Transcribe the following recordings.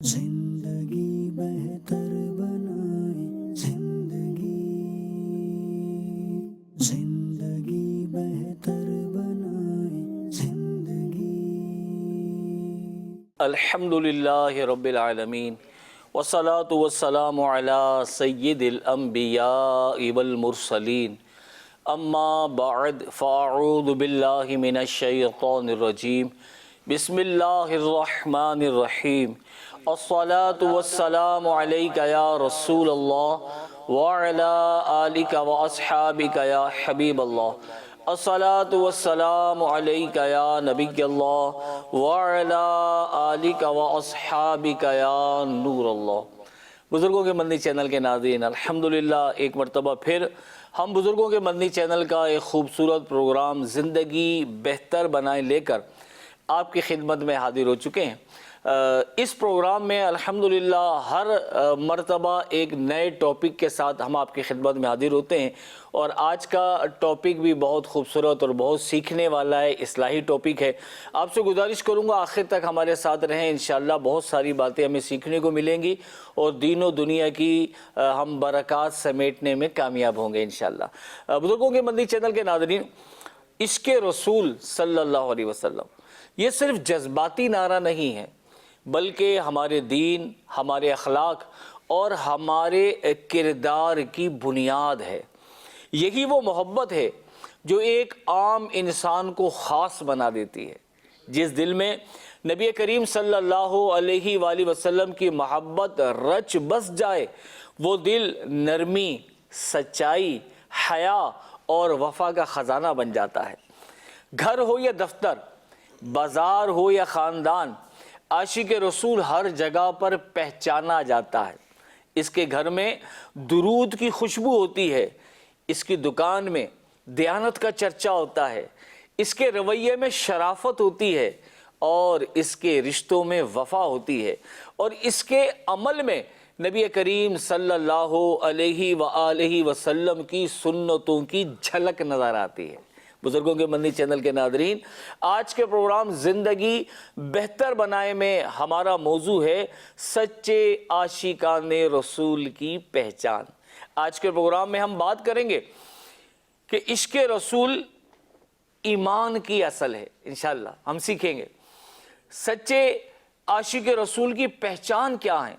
زندگی بہتر بنائے زندگی بہتر بنائے زندگی۔ الحمدللہ رب العالمین والصلاة والسلام علی سید الانبیاء والمرسلین، اما بعد فاعوذ باللہ من الشیطان الرجیم، بسم اللہ الرحمن الرحیم، الصلاة والسلام علیک یا رسول اللہ وعلی آلک واصحابک یا حبیب اللہ، الصلاة والسلام علیک یا نبی اللہ وعلی آلک واصحابک یا نور اللہ۔ بزرگوں کے مدنی چینل کے ناظرین، الحمدللہ ایک مرتبہ پھر ہم بزرگوں کے مدنی چینل کا ایک خوبصورت پروگرام زندگی بہتر بنائیں لے کر آپ کی خدمت میں حاضر ہو چکے ہیں۔ اس پروگرام میں الحمدللہ ہر مرتبہ ایک نئے ٹاپک کے ساتھ ہم آپ کی خدمت میں حاضر ہوتے ہیں، اور آج کا ٹاپک بھی بہت خوبصورت اور بہت سیکھنے والا ہے، اصلاحی ٹاپک ہے۔ آپ سے گزارش کروں گا آخر تک ہمارے ساتھ رہیں، انشاءاللہ بہت ساری باتیں ہمیں سیکھنے کو ملیں گی اور دین و دنیا کی ہم برکات سمیٹنے میں کامیاب ہوں گے انشاءاللہ۔ بزرگوں کے مدنی چینل کے ناظرین، عشق رسول صلی اللہ علیہ وسلم یہ صرف جذباتی نعرہ نہیں ہے، بلکہ ہمارے دین، ہمارے اخلاق اور ہمارے کردار کی بنیاد ہے۔ یہی وہ محبت ہے جو ایک عام انسان کو خاص بنا دیتی ہے۔ جس دل میں نبی کریم صلی اللہ علیہ وآلہ وسلم کی محبت رچ بس جائے، وہ دل نرمی، سچائی، حیا اور وفا کا خزانہ بن جاتا ہے۔ گھر ہو یا دفتر، بازار ہو یا خاندان، عاشق رسول ہر جگہ پر پہچانا جاتا ہے۔ اس کے گھر میں درود کی خوشبو ہوتی ہے، اس کی دکان میں دیانت کا چرچا ہوتا ہے، اس کے رویے میں شرافت ہوتی ہے، اور اس کے رشتوں میں وفا ہوتی ہے، اور اس کے عمل میں نبی کریم صلی اللہ علیہ وآلہ وسلم کی سنتوں کی جھلک نظر آتی ہے۔ بزرگوں کے مدنی چینل کے ناظرین، آج کے پروگرام زندگی بہتر بنائے میں ہمارا موضوع ہے سچے عاشقان رسول کی پہچان۔ آج کے پروگرام میں ہم بات کریں گے کہ عشق رسول ایمان کی اصل ہے۔ انشاءاللہ ہم سیکھیں گے سچے عاشق رسول کی پہچان کیا ہے،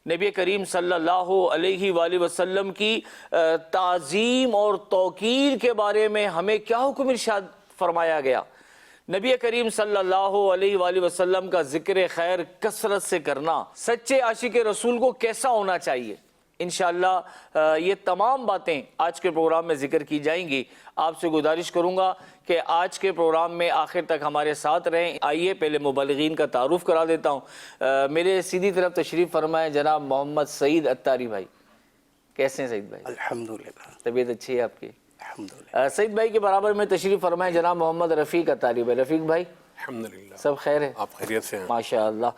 نبی کریم صلی اللہ علیہ وآلہ وسلم کی تعظیم اور توقیر کے بارے میں ہمیں کیا حکم ارشاد فرمایا گیا، نبی کریم صلی اللہ علیہ وآلہ وسلم کا ذکر خیر کثرت سے کرنا، سچے عاشق رسول کو کیسا ہونا چاہیے۔ انشاءاللہ یہ تمام باتیں آج کے پروگرام میں ذکر کی جائیں گی۔ آپ سے گزارش کروں گا کہ آج کے پروگرام میں آخر تک ہمارے ساتھ رہیں۔ آئیے پہلے مبلغین کا تعارف کرا دیتا ہوں۔ میرے سیدھی طرف تشریف فرمائے جناب محمد سعید اتاری بھائی۔ کیسے ہیں سعید بھائی؟ الحمدللہ طبیعت اچھی ہے آپ کی؟ الحمدللہ سعید بھائی کے برابر میں تشریف فرمائے جناب محمد رفیق اتاری بھائی۔ رفیق بھائی الحمدللہ سب خیر ہے؟ آپ خیریت سے ہیں؟ ماشاءاللہ۔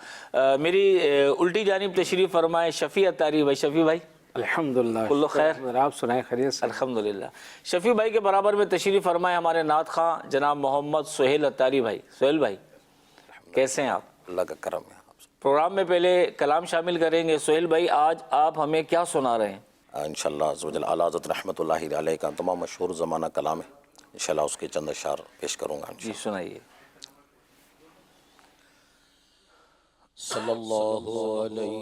میری الٹی جانب تشریف فرمائے شفیع اتاری بھائی۔ شفیع بھائی الحمدللہ کلو خیر؟ آپ سنائیں خیریت سے؟ الحمدللہ۔ شفیع بھائی کے برابر میں تشریف فرمائے ہمارے نعت خواں جناب محمد سہیل اتاری بھائی۔ سہیل بھائی کیسے ہیں آپ؟ اللہ کا کرم ہے۔ پروگرام میں پہلے کلام شامل کریں گے۔ سہیل بھائی آج آپ ہمیں کیا سنا رہے ہیں؟ انشاءاللہ عز و جل اعلیٰ حضرت رحمۃ اللہ علیہ کا تمام مشہور زمانہ کلام ہے، انشاءاللہ اس کے چند اشعار پیش کروں گا۔ جی سنائیے۔ صلی اللہ علیہ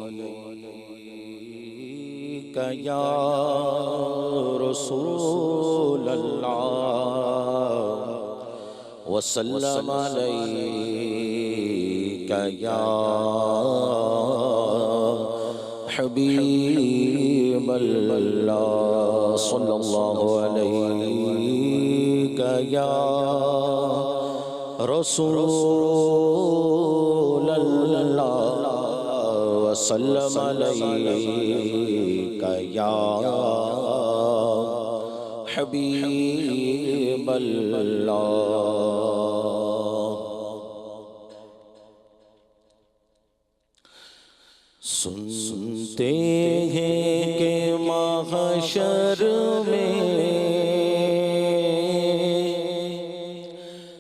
یا رسول اللہ وسلم علیک یا حبیب اللہ، صلی اللہ علیہ یا رسول اللہ وسلم علیک یا حبیب اللہ۔ سنتے ہیں کہ محشر میں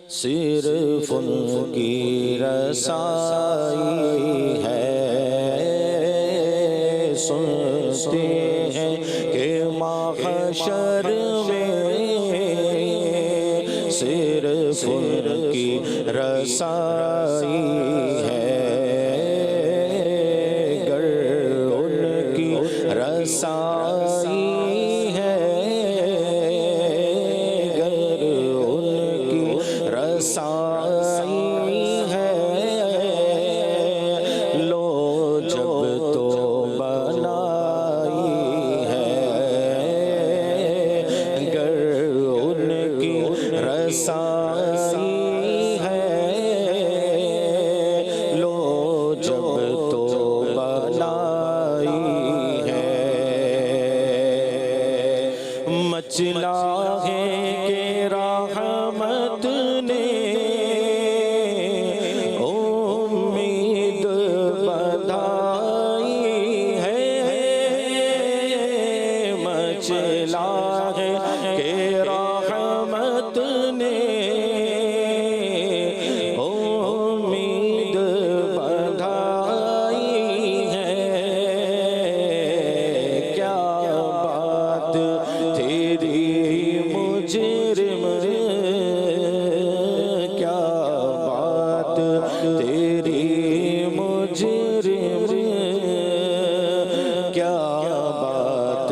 صرف ان کی رسائی ہے، سنتے ہیں کہ محشر میں صرف ان کی رسائی ہے، گر ان کی رسائی ہے، گر ان کی رسائی ہے، لو جب تو بنائی ہے، گر ان کی رسائی ہے، لو جب تو بنائی ہے، مچلا ہے کہ رحمت نے امید بدھائی ہے، مچلا ہے کہ رحمت نے امید بدھائی ہے، کیا بات تیری مجرم، کیا بات تیری مجرم، کیا بات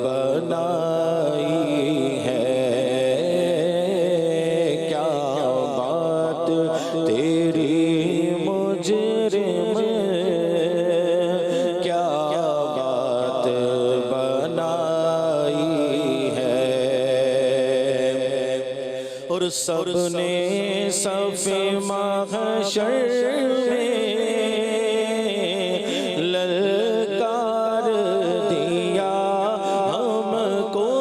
بنائی ہے، کیا بات تیری مجرم، کیا بات بنائی ہے، اور سب نے صف محشر میں للکار دیا ہم کو،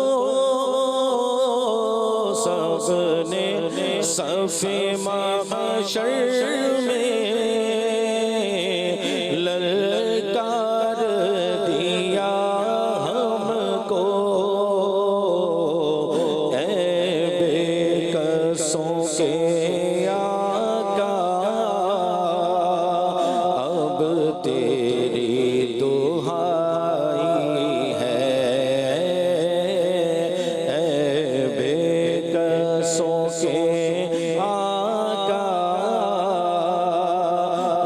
سب نے صف محشر میں للکار دیا ہم کو، اے بے قصوں کے آقا، اب تیری دہائی ہے، اے بے قصوں کے آقا،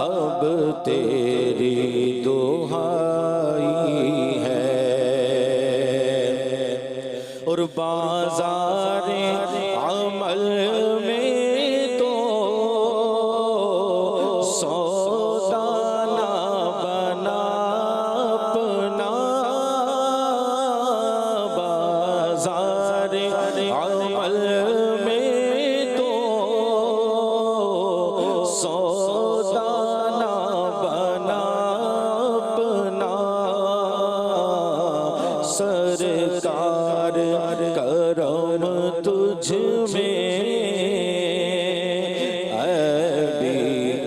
اب تیری دہائی ہے، اور بازار عمل میں تو سودا نہ بنا اپنا، بازار عمل میں تو سودا نہ بنا اپنا، سرکار کرم تجھ میں عیبی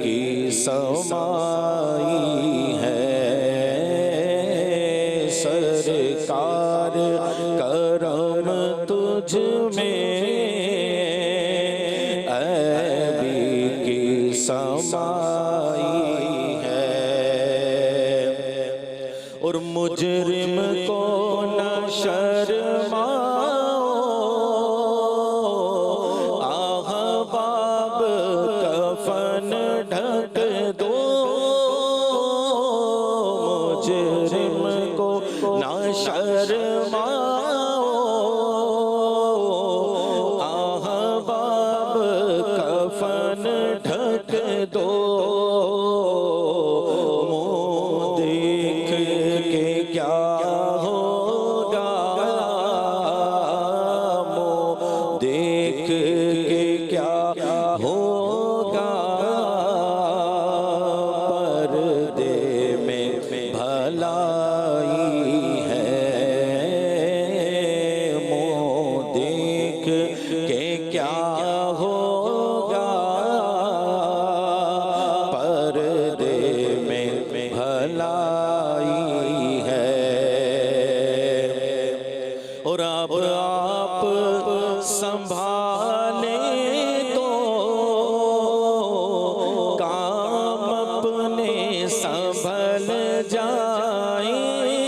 کی سمائی ہے، سرکار کرم تجھ میں عیبی کی سمائی ہے، اور مجرم کو نہ شرماؤ، احباب کفن ڈھک دو، مجرم کو نہ شرماؤ، احباب کفن ڈھک دو، منہ دیکھ کے کیا ہوگا، منہ دیکھ کے کیا ہوگا، پردے میں بھلائی ہے، منہ دیکھ کے کیا ہوگا، پردے میں بھلائی ہے، اور اب آپ سنبھالیں تو کام اپنے سنبھل جائیں،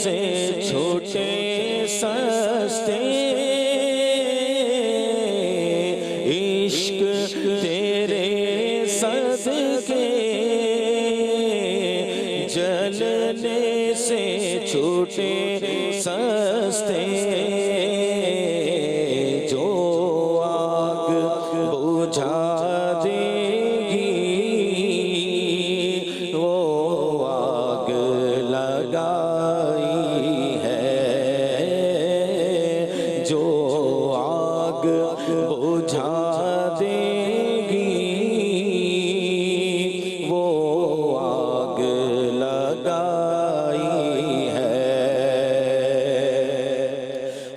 سے چھوٹے سستے عشق تیرے صدقے جلنے سے چھوٹے سستے جو آگ بجھا دے گی وہ آگ لگائی ہے، جو آگ بجھا دے گی وہ آگ لگائی ہے۔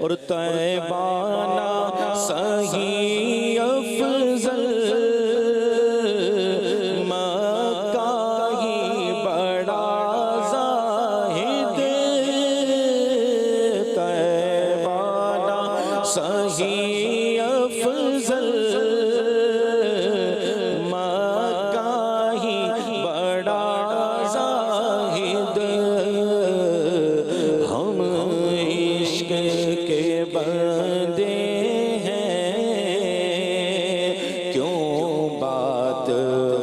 اور طیبانہ صحیح افضل مکہ ہی بڑا زاہد، طیبانہ صحیح افضل مکہ ہی بڑا زاہد، ہم عشق کے بندے ہیں، کیوں بات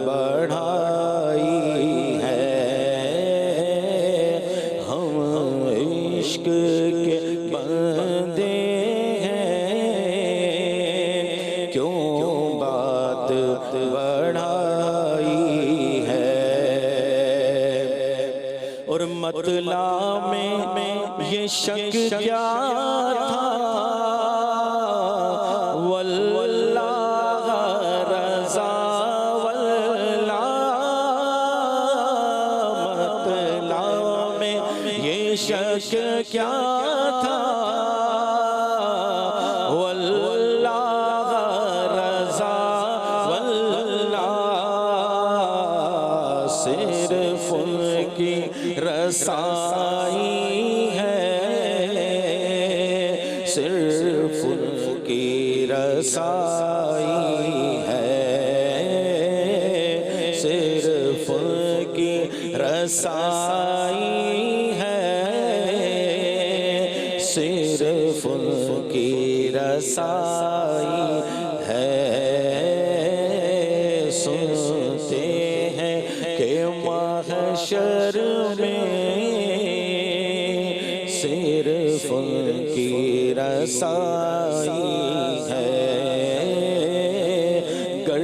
بڑھائی ہے، ہم عشق کے بندے ہیں، کیوں بات بڑھائی ہے۔ اور مطلع میں یہ شک کیا تھا، واللہ رضا واللہ، مطلع میں یہ شک کیا تھا، واللہ رضا واللہ، صرف ان کی رسائی ہے، صرف ان کی رسائی ہے، صرف ان کی رسائی ہے، صرف ان کی رسائی ہے۔ سنتے ہیں کہ محشر میں صرف ان کی رسائی ہے، گر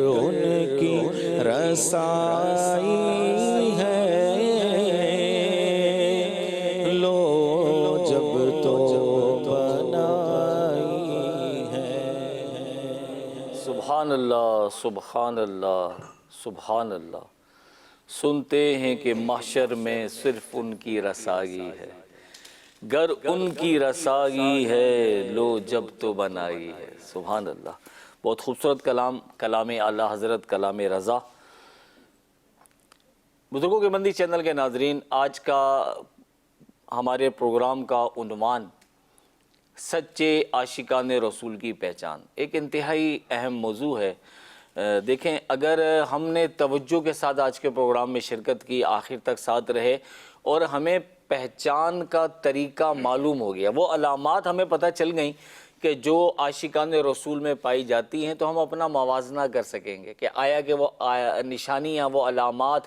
ان کی رسائی ہے، لو جب تو بنائی ہے۔ سبحان اللہ، سبحان اللہ، سبحان اللہ۔ سنتے ہیں کہ محشر میں صرف ان کی رسائی ہے، گر ان کی رسائی ہے، لو جب تو بنائی ہے۔ سبحان اللہ، بہت خوبصورت کلام، کلام اعلیٰ حضرت، کلام رضا۔ بزرگوں کے بندی چینل کے ناظرین، آج کا ہمارے پروگرام کا عنوان سچے عاشقان رسول کی پہچان، ایک انتہائی اہم موضوع ہے۔ دیکھیں، اگر ہم نے توجہ کے ساتھ آج کے پروگرام میں شرکت کی، آخر تک ساتھ رہے اور ہمیں پہچان کا طریقہ معلوم ہو گیا، وہ علامات ہمیں پتہ چل گئیں کہ جو عاشقان رسول میں پائی جاتی ہیں، تو ہم اپنا موازنہ کر سکیں گے کہ آیا کہ وہ نشانیاں، وہ علامات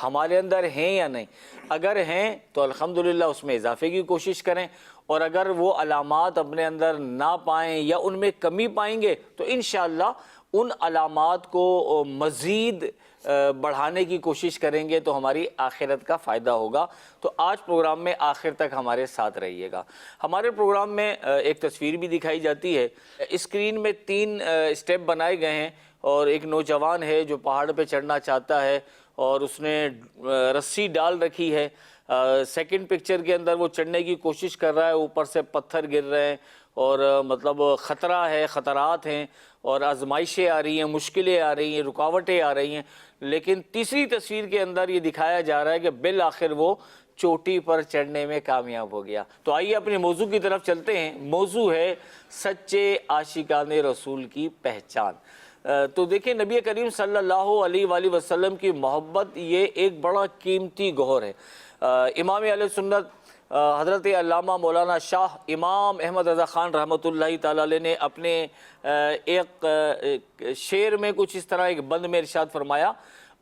ہمارے اندر ہیں یا نہیں۔ اگر ہیں تو الحمدللہ اس میں اضافے کی کوشش کریں، اور اگر وہ علامات اپنے اندر نہ پائیں یا ان میں کمی پائیں گے تو انشاءاللہ ان علامات کو مزید بڑھانے کی کوشش کریں گے تو ہماری آخرت کا فائدہ ہوگا۔ تو آج پروگرام میں آخر تک ہمارے ساتھ رہیے گا۔ ہمارے پروگرام میں ایک تصویر بھی دکھائی جاتی ہے، اسکرین میں 3 اسٹیپ بنائے گئے ہیں، اور ایک نوجوان ہے جو پہاڑ پہ چڑھنا چاہتا ہے اور اس نے رسی ڈال رکھی ہے۔ سیکنڈ پکچر کے اندر وہ چڑھنے کی کوشش کر رہا ہے، اوپر سے پتھر گر رہے ہیں اور مطلب خطرہ ہے، خطرات ہیں اور آزمائشیں آ رہی ہیں، مشکلیں آ رہی ہیں، رکاوٹیں آ رہی ہیں۔ لیکن تیسری تصویر کے اندر یہ دکھایا جا رہا ہے کہ بالآخر وہ چوٹی پر چڑھنے میں کامیاب ہو گیا۔ تو آئیے اپنے موضوع کی طرف چلتے ہیں۔ موضوع ہے سچے عاشقان رسول کی پہچان۔ تو دیکھیں، نبی کریم صلی اللہ علیہ وآلہ وسلم کی محبت یہ ایک بڑا قیمتی گوہر ہے۔ امام اہل سنت حضرت علامہ مولانا شاہ امام احمد رضا خان رحمۃ اللہ تعالی علیہ نے اپنے ایک شعر میں کچھ اس طرح ایک بند میں ارشاد فرمایا،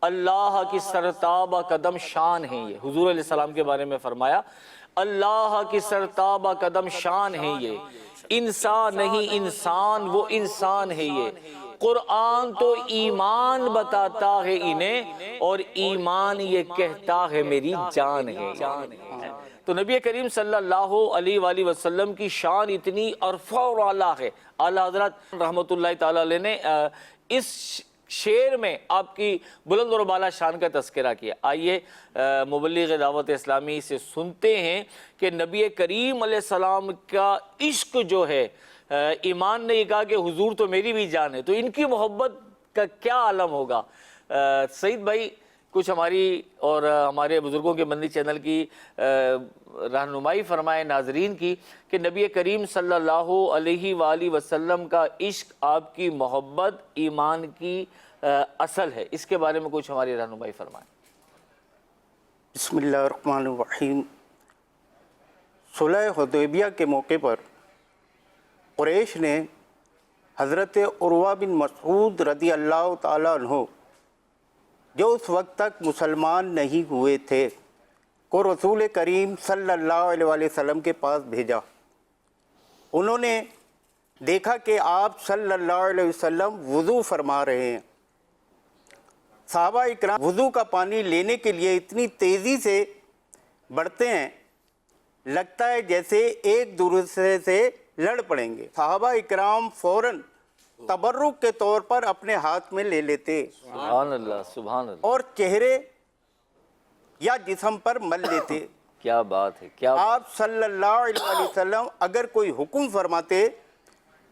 اللہ کی سرتابہ قدم شان ہے یہ، حضور علیہ السلام کے بارے میں فرمایا، اللہ کی سرتابہ قدم شان ہے یہ، انسان نہیں انسان وہ انسان ہے یہ، قرآن تو ایمان بتاتا ہے انہیں اور ایمان یہ کہتا ہے میری جان ہے۔ تو نبی کریم صلی اللہ علیہ وآلہ وسلم کی شان اتنی عرفہ اور اعلیٰ ہے۔ اعلیٰ حضرت رحمۃ اللہ تعالی علیہ نے اس شعر میں آپ کی بلند اور بالا شان کا تذکرہ کیا۔ آئیے مبلغ دعوت اسلامی سے سنتے ہیں کہ نبی کریم علیہ السلام کا عشق جو ہے، ایمان نے یہ کہا کہ حضور تو میری بھی جان ہے، تو ان کی محبت کا کیا عالم ہوگا۔ سعید بھائی کچھ ہماری اور ہمارے بزرگوں کے مدنی چینل کی رہنمائی فرمائے ناظرین کی کہ نبی کریم صلی اللہ علیہ وآلہ وسلم کا عشق آپ کی محبت ایمان کی اصل ہے، اس کے بارے میں کچھ ہماری رہنمائی فرمائیں۔ بسم اللہ الرحمن الرحیم۔ صلح حدیبیہ کے موقع پر قریش نے حضرت عروہ بن مسعود رضی اللہ تعالیٰ عنہ جو اس وقت تک مسلمان نہیں ہوئے تھے کو رسول کریم صلی اللہ علیہ وآلہ وسلم کے پاس بھیجا۔ انہوں نے دیکھا کہ آپ صلی اللہ علیہ وسلم وضو فرما رہے ہیں۔ صحابہ اکرام وضو کا پانی لینے کے لیے اتنی تیزی سے بڑھتے ہیں، لگتا ہے جیسے ایک دوسرے سے لڑ پڑیں گے۔ صحابہ اکرام فوراً تبرک کے طور پر اپنے ہاتھ میں لے لیتے سبحان اللہ سبحان اللہ، اور چہرے یا جسم پر مل لیتے۔ کیا بات ہے، کیا آپ صلی اللہ علیہ وآلہ وسلم اگر کوئی حکم فرماتے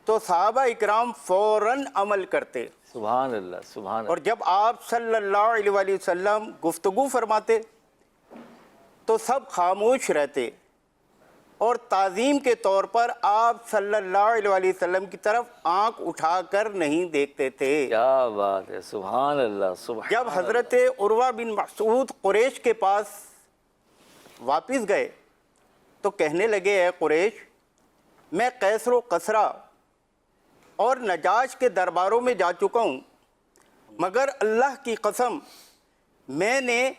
تو صحابہ اکرام فوراً عمل کرتے، سبحان اللہ سبحان اور جب آپ صلی اللہ علیہ وآلہ وسلم گفتگو فرماتے تو سب خاموش رہتے اور تعظیم کے طور پر آپ صلی اللہ علیہ وآلہ وسلم کی طرف آنکھ اٹھا کر نہیں دیکھتے تھے۔ کیا بات ہے، سبحان اللہ سبحان جب حضرت عروہ بن مسعود قریش کے پاس واپس گئے تو کہنے لگے، اے قریش، میں قیصر و کسریٰ اور نجاش کے درباروں میں جا چکا ہوں، مگر اللہ کی قسم میں نے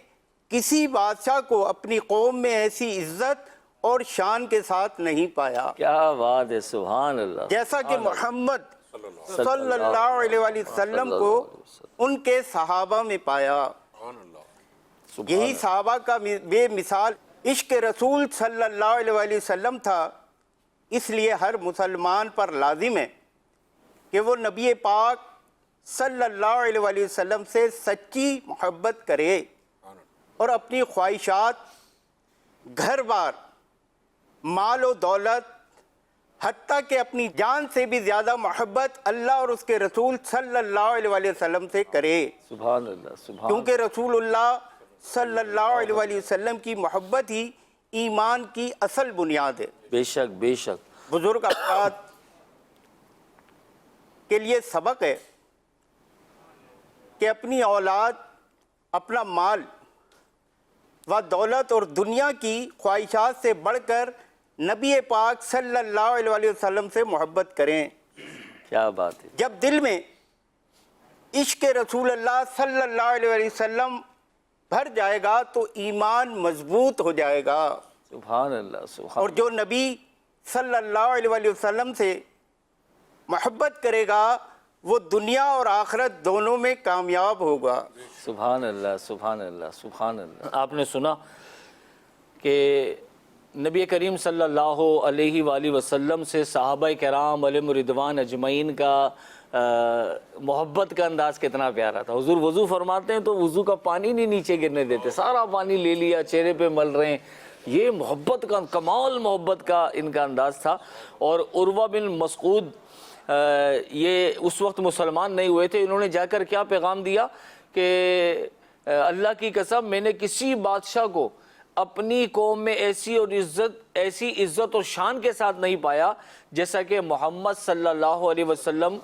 کسی بادشاہ کو اپنی قوم میں ایسی عزت اور شان کے ساتھ نہیں پایا کیا بات ہے، سبحان اللہ، جیسا کہ محمد صلی اللہ علیہ وآلہ وسلم کو ان کے صحابہ میں پایا۔ یہی صحابہ کا بے مثال عشق رسول صلی اللہ علیہ وآلہ وسلم تھا۔ اس لیے ہر مسلمان پر لازم ہے کہ وہ نبی پاک صلی اللہ علیہ وآلہ وسلم سے سچی محبت کرے اور اپنی خواہشات، گھر بار، مال و دولت، حتیٰ کہ اپنی جان سے بھی زیادہ محبت اللہ اور اس کے رسول صلی اللہ علیہ وآلہ وسلم سے کرے، سبحان اللہ سبحان کیونکہ رسول اللہ صلی اللہ علیہ وآلہ وسلم کی محبت ہی ایمان کی اصل بنیاد ہے۔ بے شک بے شک، بزرگ افراد کے لیے سبق ہے کہ اپنی اولاد، اپنا مال و دولت اور دنیا کی خواہشات سے بڑھ کر نبی پاک صلی اللہ علیہ وآلہ وسلم سے محبت کریں۔ کیا بات ہے، جب دل میں عشق رسول اللہ صلی اللہ علیہ وآلہ وسلم بھر جائے گا تو ایمان مضبوط ہو جائے گا، سبحان اللہ سبحان اور جو نبی صلی اللہ علیہ وآلہ وسلم سے محبت کرے گا وہ دنیا اور آخرت دونوں میں کامیاب ہوگا۔ سبحان اللہ سبحان اللہ سبحان اللہ۔ آپ نے سنا کہ نبی کریم صلی اللہ علیہ وآلہ وسلم سے صحابہ کرام علیہم رضوان اجمعین کا محبت کا انداز کتنا پیارا تھا۔ حضور وضو فرماتے ہیں تو وضو کا پانی نہیں نیچے گرنے دیتے، سارا پانی لے لیا، چہرے پہ مل رہے ہیں۔ یہ محبت کا کمال، محبت کا ان کا انداز تھا۔ اور عروہ بن مسعود یہ اس وقت مسلمان نہیں ہوئے تھے، انہوں نے جا کر کیا پیغام دیا کہ اللہ کی قسم میں نے کسی بادشاہ کو اپنی قوم میں ایسی عزت اور شان کے ساتھ نہیں پایا جیسا کہ محمد صلی اللہ علیہ وسلم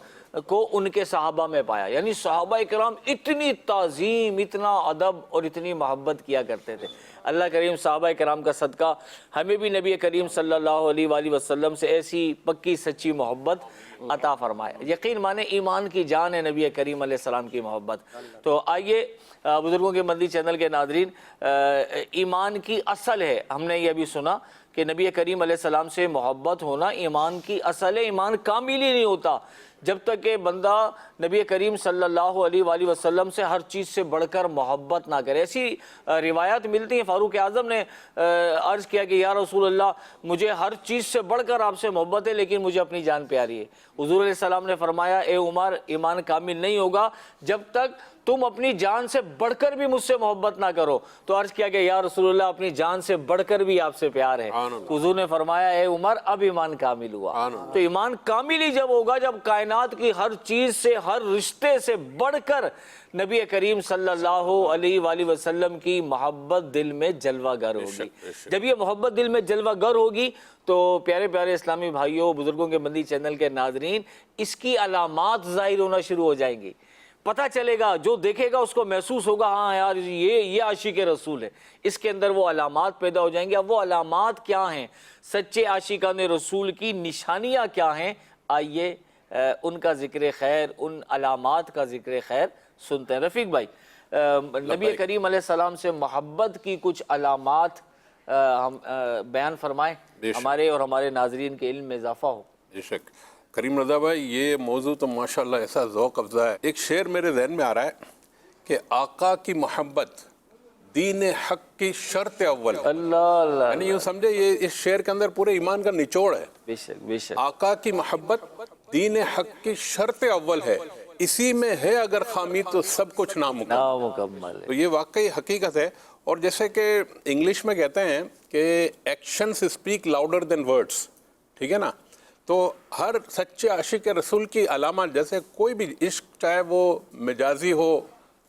کو ان کے صحابہ میں پایا۔ یعنی صحابہ کرام اتنی تعظیم، اتنا ادب اور اتنی محبت کیا کرتے تھے۔ اللہ کریم صحابہ کرام کا صدقہ ہمیں بھی نبی کریم صلی اللہ علیہ وآلہ وسلم سے ایسی پکی سچی محبت عطا فرمائے. یقین مانے ایمان کی جان ہے نبی کریم علیہ السلام کی محبت. تو آئیے بزرگوں کے مندی چینل کے ناظرین، ایمان کی اصل ہے، ہم نے یہ بھی سنا کہ نبی کریم علیہ السلام سے محبت ہونا ایمان کی اصل ہے. ایمان کامل ہی نہیں ہوتا جب تک کہ بندہ نبی کریم صلی اللہ علیہ وآلہ وسلم سے ہر چیز سے بڑھ کر محبت نہ کرے. ایسی روایات ملتی ہیں. فاروق اعظم نے عرض کیا کہ یا رسول اللہ، مجھے ہر چیز سے بڑھ کر آپ سے محبت ہے لیکن مجھے اپنی جان پیاری ہے. حضور علیہ السلام نے فرمایا اے عمر، ایمان کامل نہیں ہوگا جب تک تم اپنی جان سے بڑھ کر بھی مجھ سے محبت نہ کرو. تو عرض کیا کہ یا رسول اللہ، اپنی جان سے بڑھ کر بھی آپ سے پیار ہے. حضور نے فرمایا اے عمر، اب ایمان کامل ہوا. تو ایمان کامل ہی جب ہوگا جب کائنات کی ہر چیز سے، ہر رشتے سے بڑھ کر نبی کریم صلی اللہ علیہ وآلہ وسلم کی محبت دل میں جلوہ گر ہوگی. جب یہ محبت دل میں جلوہ گر ہوگی تو پیارے پیارے اسلامی بھائیوں، بزرگوں کے مندی چینل کے ناظرین، اس کی علامات ظاہر ہونا شروع ہو جائیں گی. پتہ چلے گا، جو دیکھے گا اس کو محسوس ہوگا ہاں یار یہ عاشق رسول ہے. اس کے اندر وہ علامات پیدا ہو جائیں گے. اب وہ علامات کیا ہیں؟ سچے عاشقان رسول کی نشانیاں کیا ہیں؟ آئیے ان کا ذکر خیر، ان علامات کا ذکر خیر سنتے ہیں. رفیق بھائی، نبی کریم علیہ السلام سے محبت کی کچھ علامات ہم بیان فرمائیں، ہمارے اور ہمارے ناظرین کے علم میں اضافہ ہو. بے شک. کریم رضا بھائی، یہ موضوع تو ماشاءاللہ ایسا ذوق افزا ہے. ایک شعر میرے ذہن میں آ رہا ہے کہ آقا کی محبت دین حق کی شرط اول. اللہ اللہ، یعنی یوں سمجھے یہ اس شعر کے اندر پورے ایمان کا نچوڑ ہے. بے شک بے شک. آقا کی محبت دین حق کی شرط اول ہے، اسی میں ہے اگر خامی تو سب کچھ نامکمل ہے. تو یہ واقعی حقیقت ہے. اور جیسے کہ انگلش میں کہتے ہیں کہ actions speak louder than words, ٹھیک ہے نا. تو ہر سچے عاشق رسول کی علامات، جیسے کوئی بھی عشق چاہے وہ مجازی ہو،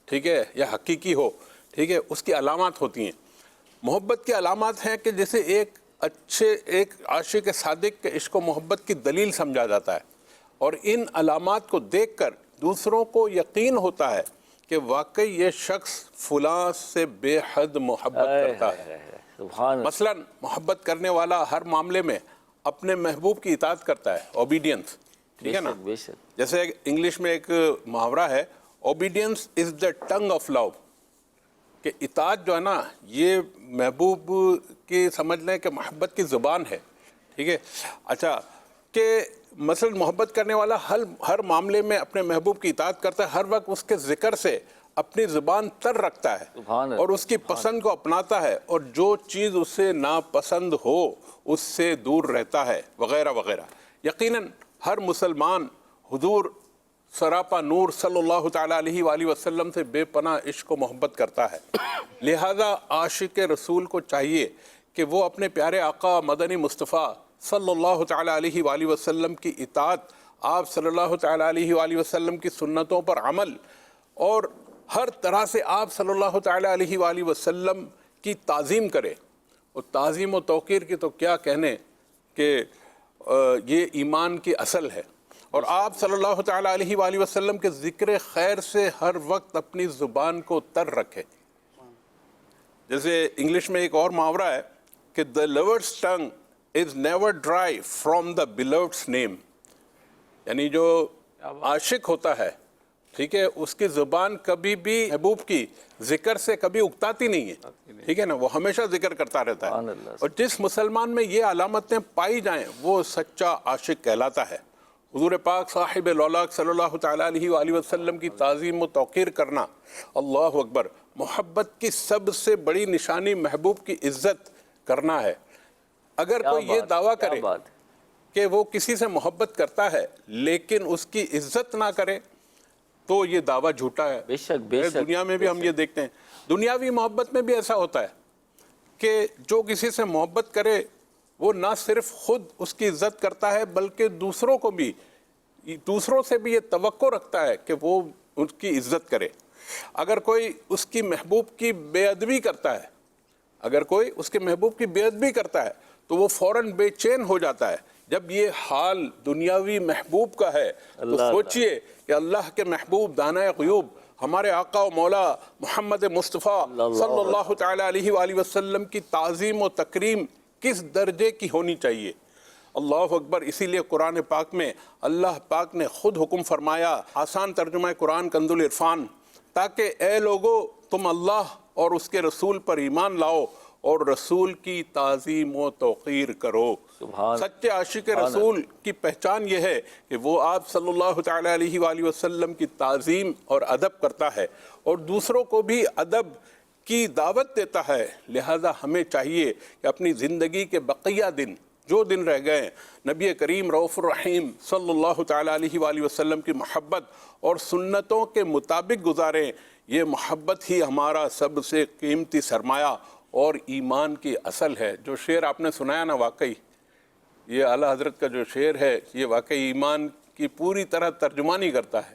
ٹھیک ہے، یا حقیقی ہو، ٹھیک ہے، اس کی علامات ہوتی ہیں. محبت کی علامات ہیں کہ جیسے ایک عاشق صادق کے عشق و محبت کی دلیل سمجھا جاتا ہے. اور ان علامات کو دیکھ کر دوسروں کو یقین ہوتا ہے کہ واقعی یہ شخص فلاں سے بے حد محبت کرتا ہے. مثلا محبت کرنے والا ہر معاملے میں اپنے محبوب کی اطاعت کرتا ہے، اوبیڈینس، ٹھیک ہے نا. جیسے انگلش میں ایک محاورہ ہے، obedience is the tongue of لو، کہ اطاعت جو ہے نا یہ محبوب کی سمجھ لیں کہ محبت کی زبان ہے. ٹھیک ہے. اچھا، کہ مثلا محبت کرنے والا ہر معاملے میں اپنے محبوب کی اطاعت کرتا ہے، ہر وقت اس کے ذکر سے اپنی زبان تر رکھتا ہے اور اس کی پسند کو اپناتا ہے، اور جو چیز اسے ناپسند ہو اس سے دور رہتا ہے، وغیرہ وغیرہ. یقیناً ہر مسلمان حضور سراپا نور صلی اللہ تعالیٰ علیہ وآلہ وسلم سے بے پناہ عشق و محبت کرتا ہے. لہذا عاشق رسول کو چاہیے کہ وہ اپنے پیارے آقا مدنی مصطفیٰ صلی اللہ تعالیٰ علیہ وآلہ وسلم کی اطاعت، آپ صلی اللہ تعالیٰ علیہ وآلہ وسلم کی سنتوں پر عمل، اور ہر طرح سے آپ صلی اللہ تعالیٰ علیہ وآلہ وسلم کی تعظیم کرے. اور تعظیم و توقیر کی تو کیا کہنے کہ یہ ایمان کی اصل ہے. اور آپ صلی اللہ تعالیٰ علیہ وآلہ وسلم کے ذکر خیر سے ہر وقت اپنی زبان کو تر رکھے. جیسے انگلش میں ایک اور محاورہ ہے کہ the lover's tongue is never dry from the beloved's name. یعنی جو عاشق ہوتا ہے، ٹھیک ہے، اس کی زبان کبھی بھی محبوب کی ذکر سے کبھی اکتاتی نہیں ہے، ٹھیک ہے نا، وہ ہمیشہ ذکر کرتا رہتا ہے. اور جس مسلمان میں یہ علامتیں پائی جائیں وہ سچا عاشق کہلاتا ہے. حضور پاک صاحب لولاک صلی اللہ تعالیٰ علیہ وآلہ وسلم کی تعظیم و توقیر کرنا، اللہ اکبر، محبت کی سب سے بڑی نشانی محبوب کی عزت کرنا ہے. اگر کوئی یہ دعویٰ کرے کہ وہ کسی سے محبت کرتا ہے لیکن اس کی عزت نہ کرے تو یہ دعویٰ جھوٹا ہے. بے شک بے شک. دنیا میں بھی ہم یہ دیکھتے ہیں، دنیاوی محبت میں بھی ایسا ہوتا ہے کہ جو کسی سے محبت کرے وہ نہ صرف خود اس کی عزت کرتا ہے بلکہ دوسروں سے بھی یہ توقع رکھتا ہے کہ وہ اس کی عزت کرے. اگر کوئی اس کی محبوب کی بے ادبی کرتا ہے، اگر کوئی اس کے محبوب کی بے ادبی کرتا ہے تو وہ فوراً بے چین ہو جاتا ہے. جب یہ حال دنیاوی محبوب کا ہے تو سوچئے کہ اللہ کے محبوب دانۂ غیوب ہمارے آقا و مولا محمد مصطفیٰ صلی اللہ تعالیٰ علیہ وآلہ وسلم کی تعظیم و تکریم کس درجے کی ہونی چاہیے. اللہ اکبر. اسی لیے قرآن پاک میں اللہ پاک نے خود حکم فرمایا, آسان ترجمہ قرآن کنز العرفان, تاکہ اے لوگو تم اللہ اور اس کے رسول پر ایمان لاؤ اور رسول کی تعظیم و توقیر کرو. سچے عاشق رسول کی پہچان یہ ہے کہ وہ آپ صلی اللہ تعالیٰ علیہ وآلہ وسلم کی تعظیم اور ادب کرتا ہے اور دوسروں کو بھی ادب کی دعوت دیتا ہے. لہذا ہمیں چاہیے کہ اپنی زندگی کے بقیہ دن جو دن رہ گئے نبی کریم رؤوف الرحیم صلی اللہ تعالیٰ علیہ وآلہ وسلم کی محبت اور سنتوں کے مطابق گزاریں. یہ محبت ہی ہمارا سب سے قیمتی سرمایہ اور ایمان کی اصل ہے. جو شعر آپ نے سنایا نا, واقعی یہ اعلیٰ حضرت کا جو شعر ہے یہ واقعی ایمان کی پوری طرح ترجمانی کرتا ہے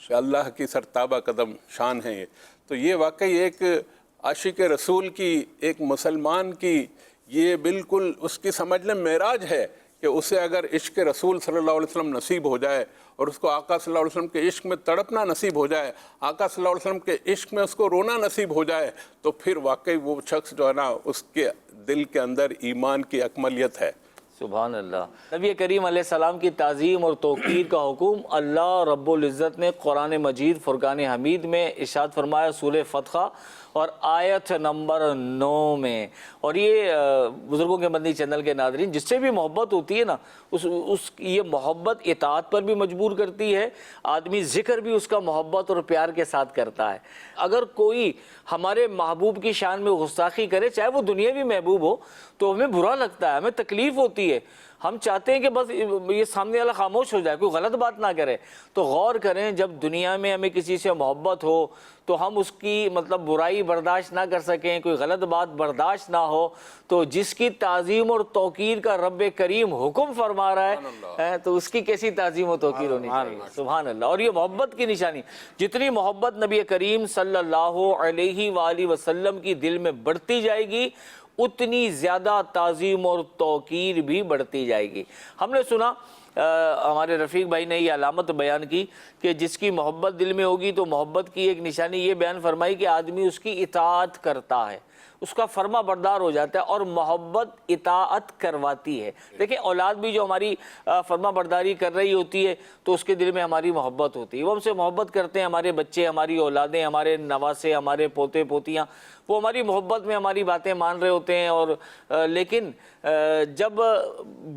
کہ اللہ کی سرتابہ قدم شان ہے یہ. تو یہ واقعی ایک عاشق رسول کی, ایک مسلمان کی, یہ بالکل اس کی سمجھ لیں معراج ہے کہ اسے اگر عشق رسول صلی اللہ علیہ وسلم نصیب ہو جائے اور اس کو آقا صلی اللہ علیہ وسلم کے عشق میں تڑپنا نصیب ہو جائے, آقا صلی اللہ علیہ وسلم کے عشق میں اس کو رونا نصیب ہو جائے, تو پھر واقعی وہ شخص جو ہے نا اس کے دل کے اندر ایمان کی اکملیت ہے. سبحان اللہ. نبی کریم علیہ السلام کی تعظیم اور توقیر کا حکم اللہ رب العزت نے قرآن مجید فرقان حمید میں ارشاد فرمایا سورہ فتح اور آیت نمبر 9 میں. اور یہ بزرگوں کے مدنی چینل کے ناظرین, جس سے بھی محبت ہوتی ہے نا یہ محبت اطاعت پر بھی مجبور کرتی ہے. آدمی ذکر بھی اس کا محبت اور پیار کے ساتھ کرتا ہے. اگر کوئی ہمارے محبوب کی شان میں غستاخی کرے, چاہے وہ دنیاوی محبوب ہو, تو ہمیں برا لگتا ہے, ہمیں تکلیف ہوتی ہے. ہم چاہتے ہیں کہ بس یہ سامنے والا خاموش ہو جائے, کوئی غلط بات نہ کرے. تو غور کریں, جب دنیا میں ہمیں کسی سے محبت ہو تو ہم اس کی برائی برداشت نہ کر سکیں, کوئی غلط بات برداشت نہ ہو, تو جس کی تعظیم اور توقیر کا رب کریم حکم فرما رہا ہے تو اس کی کیسی تعظیم و توقیر ہونی چاہیے. سبحان اللہ. اور یہ محبت کی نشانی, جتنی محبت نبی کریم صلی اللہ علیہ وآلہ وسلم کی دل میں بڑھتی جائے گی اتنی زیادہ تعظیم اور توقیر بھی بڑھتی جائے گی. ہم نے سنا ہمارے رفیق بھائی نے یہ علامت بیان کی کہ جس کی محبت دل میں ہوگی تو محبت کی ایک نشانی یہ بیان فرمائی کہ آدمی اس کی اطاعت کرتا ہے, اس کا فرما بردار ہو جاتا ہے, اور محبت اطاعت کرواتی ہے. دیکھیں اولاد بھی جو ہماری فرما برداری کر رہی ہوتی ہے تو اس کے دل میں ہماری محبت ہوتی ہے, وہ ہم سے محبت کرتے ہیں. ہمارے بچے, ہماری اولادیں, ہمارے نواسے, ہمارے پوتے پوتیاں, وہ ہماری محبت میں ہماری باتیں مان رہے ہوتے ہیں. اور لیکن جب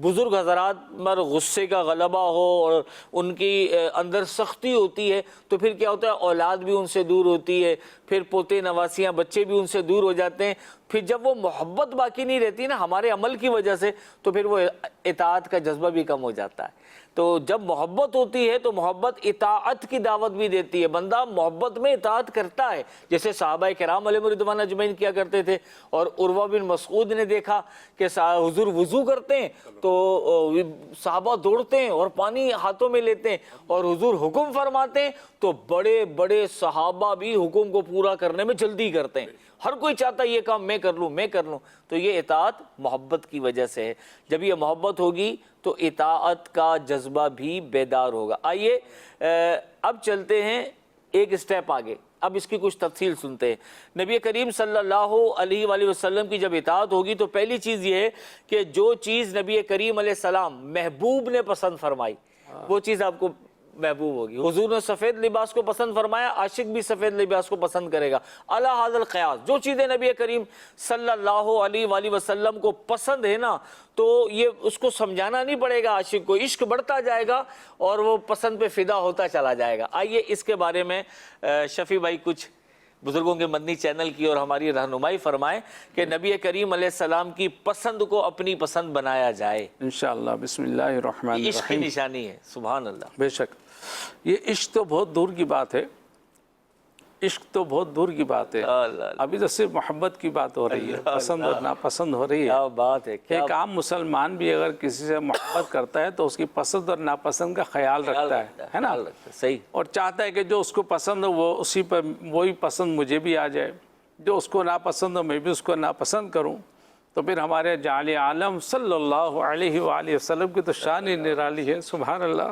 بزرگ حضرات پر غصے کا غلبہ ہو اور ان کی اندر سختی ہوتی ہے تو پھر کیا ہوتا ہے, اولاد بھی ان سے دور ہوتی ہے, پھر پوتے نواسیاں بچے بھی ان سے دور ہو جاتے ہیں. پھر جب وہ محبت باقی نہیں رہتی نا ہمارے عمل کی وجہ سے, تو پھر وہ اطاعت کا جذبہ بھی کم ہو جاتا ہے. تو جب محبت ہوتی ہے تو محبت اطاعت کی دعوت بھی دیتی ہے, بندہ محبت میں اطاعت کرتا ہے, جیسے صحابہ کرام علیہم رضوان اجمعین کیا کرتے تھے. اور عروہ بن مسعود نے دیکھا کہ حضور وضو کرتے ہیں تو صحابہ دوڑتے ہیں اور پانی ہاتھوں میں لیتے ہیں, اور حضور حکم فرماتے ہیں تو بڑے بڑے صحابہ بھی حکم کو پورا کرنے میں جلدی کرتے ہیں. ہر کوئی چاہتا ہے یہ کام میں کر لوں, میں کر لوں. تو یہ اطاعت محبت کی وجہ سے ہے. جب یہ محبت ہوگی تو اطاعت کا جذبہ بھی بیدار ہوگا. آئیے اب چلتے ہیں ایک اسٹیپ آگے, اب اس کی کچھ تفصیل سنتے ہیں. نبی کریم صلی اللہ علیہ وآلہ وسلم کی جب اطاعت ہوگی تو پہلی چیز یہ ہے کہ جو چیز نبی کریم علیہ السلام محبوب نے پسند فرمائی وہ چیز آپ کو محبوب ہوگی. حضور نے سفید لباس کو پسند فرمایا, عاشق بھی سفید لباس کو پسند کرے گا. علی ھذا القیاس, جو چیزیں نبی کریم صلی اللہ علیہ وآلہ وسلم کو پسند ہے نا تو یہ اس کو سمجھانا نہیں پڑے گا. عاشق کو عشق بڑھتا جائے گا اور وہ پسند پہ فدا ہوتا چلا جائے گا. آئیے اس کے بارے میں شفیع بھائی کچھ بزرگوں کے مدنی چینل کی اور ہماری رہنمائی فرمائیں کہ نبی کریم علیہ السلام کی پسند کو اپنی پسند بنایا جائے. انشاءاللہ. بسم اللہ الرحمن الرحیم. عشق کی نشانی ہے. سبحان اللہ. بے شک یہ عشق تو بہت دور کی بات ہے, عشق تو بہت دور کی بات ہے. ابھی تو صرف محبت کی بات ہو رہی ہے, پسند اور ناپسند ہو رہی ہے. کیا بات ہے. ایک عام مسلمان بھی اگر کسی سے محبت کرتا ہے تو اس کی پسند اور ناپسند کا خیال رکھتا ہے نا, صحیح, اور چاہتا ہے کہ جو اس کو پسند ہو وہ اسی پر وہی پسند مجھے بھی آ جائے, جو اس کو ناپسند ہو میں بھی اس کو ناپسند کروں. تو پھر ہمارے جعلی عالم صلی اللہ علیہ وآلہ وسلم کی تو شان ہی نرالی ہے. سبحان اللہ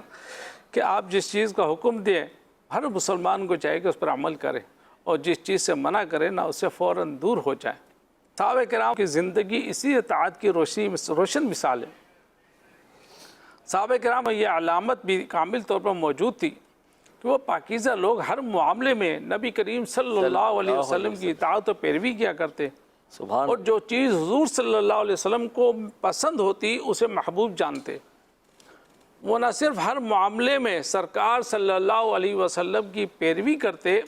کہ آپ جس چیز کا حکم دیں ہر مسلمان کو چاہیے کہ اس پر عمل کرے اور جس چیز سے منع کرے نا اس سے فوراً دور ہو جائے۔ صحابہ کرام کی زندگی اسی اطاعت کی روشن مثال ہے۔ صحابہ کرام میں یہ علامت بھی کامل طور پر موجود تھی کہ وہ پاکیزہ لوگ ہر معاملے میں نبی کریم صلی اللہ علیہ وسلم کی اطاعت و پیروی کیا کرتے، سبحان اور جو چیز حضور صلی اللہ علیہ وسلم کو پسند ہوتی اسے محبوب جانتے۔ وہ نہ صرف ہر معاملے میں سرکار صلی اللہ علیہ وسلم کی پیروی کرتے،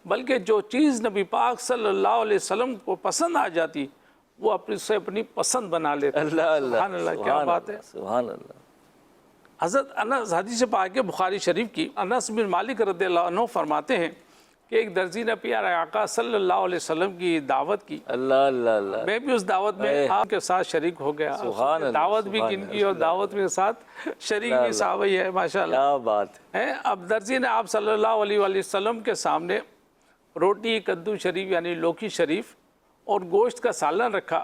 بلکہ جو چیز نبی پاک صلی اللہ علیہ وسلم کو پسند آ جاتی وہ اپنی پسند بنا لیتے۔ اللہ اللہ، سبحان اللہ، کیا بات ہے۔ سبحان اللہ۔ حضرت انس، حدیث پاک ہے بخاری شریف کی، انس بن مالک رضی اللہ عنہ فرماتے ہیں کہ ایک درزی نے پیارے آقا صلی اللہ علیہ وسلم کی دعوت کی، اللہ اللہ اللہ، میں بھی اس دعوت میں آپ کے ساتھ شریک ہو گیا۔ سبحان اللہ، دعوت بھی سبحان کن کی اور دعوت کے ساتھ شریک بھی صحابہ ہی ہے، ماشاءاللہ کیا بات ہے۔ اب درزی نے آپ صلی اللہ علیہ وسلم کے سامنے روٹی، کدو شریف یعنی لوکی شریف اور گوشت کا سالن رکھا،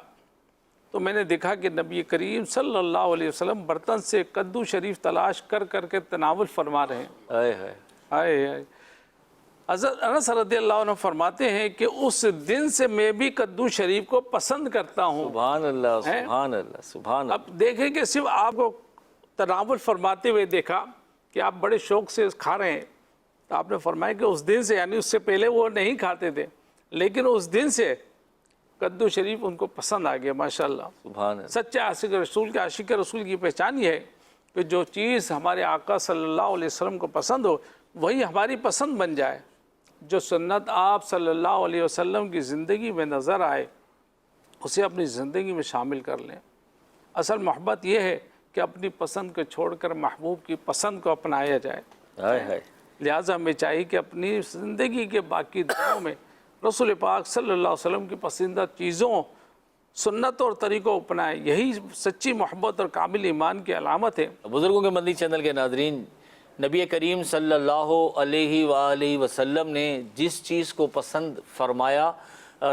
تو میں نے دیکھا کہ نبی کریم صلی اللہ علیہ وسلم برتن سے کدو شریف تلاش کر کر کے تناول فرما رہے ہیں۔ آئے ہائے، آئے حضرت انس رضی اللہ عنہ فرماتے ہیں کہ اس دن سے میں بھی کدو شریف کو پسند کرتا ہوں۔ سبحان اللہ، سبحان اللہ، سبحان اللہ۔ اب دیکھیں کہ صرف آپ کو تناول فرماتے ہوئے دیکھا کہ آپ بڑے شوق سے کھا رہے ہیں، تو آپ نے فرمایا کہ اس دن سے، یعنی اس سے پہلے وہ نہیں کھاتے تھے، لیکن اس دن سے کدو شریف ان کو پسند آ گیا، ماشاءاللہ۔ سبحان اللہ۔ سچے عاشق رسول کے، عاشق رسول کی پہچان یہ ہے کہ جو چیز ہمارے آقا صلی اللہ علیہ وسلم کو پسند ہو وہی ہماری پسند بن جائے، جو سنت آپ صلی اللہ علیہ وسلم کی زندگی میں نظر آئے اسے اپنی زندگی میں شامل کر لیں۔ اصل محبت یہ ہے کہ اپنی پسند کو چھوڑ کر محبوب کی پسند کو اپنایا جائے۔ آئے ہائے، لہٰذا ہمیں چاہیے کہ اپنی زندگی کے باقی دنوں میں رسول پاک صلی اللہ علیہ وسلم کی پسندیدہ چیزوں، سنت اور طریقوں اپنائیں۔ یہی سچی محبت اور کامل ایمان کی علامت ہے۔ بزرگوں کے مدنی چینل کے ناظرین، نبی کریم صلی اللہ علیہ وآلہ وسلم نے جس چیز کو پسند فرمایا،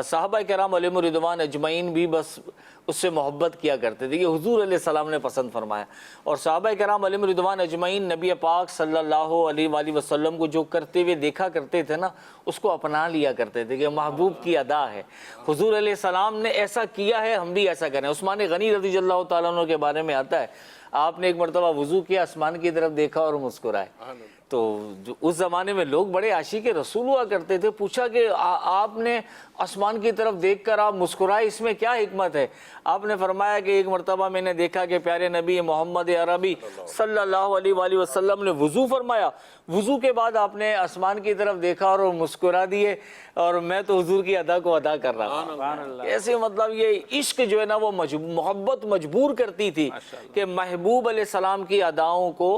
صحابہ کرام علیہم رضوان اجمعین بھی بس اس سے محبت کیا کرتے تھے کہ حضور علیہ السلام نے پسند فرمایا، اور صحابہ کرام علیہم رضوان اجمعین نبی پاک صلی اللہ علیہ وآلہ وسلم کو جو کرتے ہوئے دیکھا کرتے تھے نا، اس کو اپنا لیا کرتے تھے کہ محبوب کی ادا ہے، حضور علیہ السلام نے ایسا کیا ہے ہم بھی ایسا کریں۔ عثمان غنی رضی اللہ تعالیٰ عنہ کے بارے میں آتا ہے، آپ نے ایک مرتبہ وضو کیا، آسمان کی طرف دیکھا اور مسکرائے۔ تو جو اس زمانے میں لوگ بڑے عاشق رسول ہوا کرتے تھے، پوچھا کہ آپ نے آسمان کی طرف دیکھ کر آپ مسکرائے، اس میں کیا حکمت ہے؟ آپ نے فرمایا کہ ایک مرتبہ میں نے دیکھا کہ پیارے نبی محمد عربی صلی اللہ علیہ وآلہ وسلم نے وضو فرمایا، وضو کے بعد آپ نے آسمان کی طرف دیکھا اور مسکرا دیے، اور میں تو حضور کی ادا کو ادا کر رہا ہوں۔ ایسے مطلب یہ عشق جو ہے نا وہ محبت مجبور کرتی تھی کہ محبوب علیہ السلام کی اداؤں کو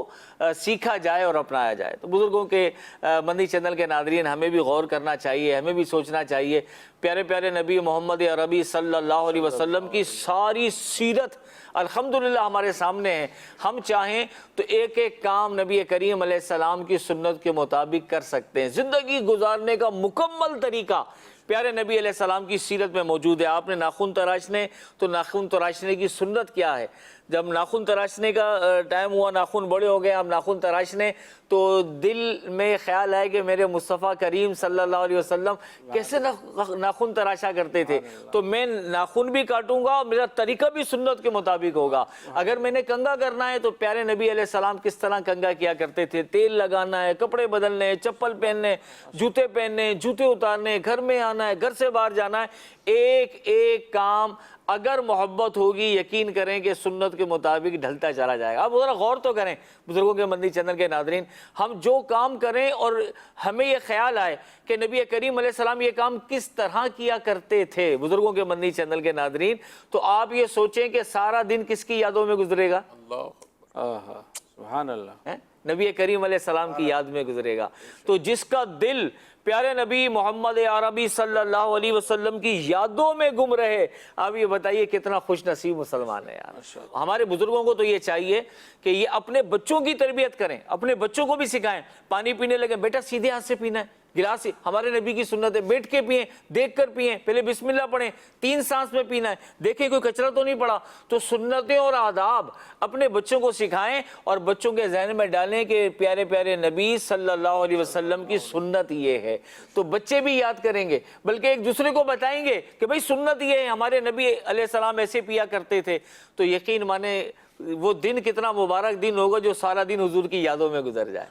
سیکھا جائے اور اپنایا جائے۔ تو بزرگوں کے مدنی چینل کے ناظرین، ہمیں بھی غور کرنا چاہیے، ہمیں بھی سوچنا چاہیے، پیارے پیارے نبی محمد عربی صلی اللہ علیہ وسلم کی ساری سیرت الحمدللہ ہمارے سامنے ہے۔ ہم چاہیں تو ایک ایک کام نبی کریم علیہ السلام کی سنت کے مطابق کر سکتے ہیں۔ زندگی گزارنے کا مکمل طریقہ پیارے نبی علیہ السلام کی سیرت میں موجود ہے۔ آپ نے ناخن تراشنے، تو ناخن تراشنے کی سنت کیا ہے؟ جب ناخن تراشنے کا ٹائم ہوا، ناخن بڑے ہو گئے، آپ ناخن تراشنے، تو دل میں خیال آئے کہ میرے مصطفیٰ کریم صلی اللہ علیہ وسلم کیسے ناخن تراشا کرتے تھے، تو میں ناخن بھی کاٹوں گا اور میرا طریقہ بھی سنت کے مطابق ہوگا۔ اگر میں نے کنگھا کرنا ہے تو پیارے نبی علیہ السلام کس طرح کنگھا کیا کرتے تھے، تیل لگانا ہے، کپڑے بدلنے، چپل پہننے، جوتے پہننے، جوتے اتارنے، گھر میں آنا ہے، گھر سے باہر جانا ہے، ایک ایک کام اگر محبت ہوگی یقین کریں کہ سنت کے مطابق ڈھلتا چلا جائے گا۔ اب ذرا غور تو کریں بزرگوں کے مدنی چینل کے ناظرین، ہم جو کام کریں اور ہمیں یہ خیال آئے کہ نبی کریم علیہ السلام یہ کام کس طرح کیا کرتے تھے، بزرگوں کے مدنی چینل کے ناظرین، تو آپ یہ سوچیں کہ سارا دن کس کی یادوں میں گزرے گا؟ سبحان اللہ، نبی کریم علیہ السلام کی یاد میں گزرے گا۔ تو جس کا دل پیارے نبی محمد عربی صلی اللہ علیہ وسلم کی یادوں میں گم رہے، آپ یہ بتائیے کتنا خوش نصیب مسلمان ہے یار۔ ہمارے بزرگوں کو تو یہ چاہیے کہ یہ اپنے بچوں کی تربیت کریں، اپنے بچوں کو بھی سکھائیں۔ پانی پینے لگے، بیٹا سیدھے ہاتھ سے پینا ہے، گلاس ہمارے نبی کی سنت ہے بیٹھ کے پئیں، دیکھ کر پئیں، پہلے بسم اللہ پڑھیں، 3 سانس میں پینا ہے، دیکھیں کوئی کچرا تو نہیں پڑا۔ تو سنتیں اور آداب اپنے بچوں کو سکھائیں اور بچوں کے ذہن میں ڈالیں کہ پیارے پیارے نبی صلی اللہ علیہ وسلم کی سنت یہ ہے، تو بچے بھی یاد کریں گے، بلکہ ایک دوسرے کو بتائیں گے کہ بھئی سنت یہ ہے، ہمارے نبی علیہ السلام ایسے پیا کرتے تھے۔ تو یقین مانے وہ دن کتنا مبارک دن ہوگا جو سارا دن حضور کی یادوں میں گزر جائے،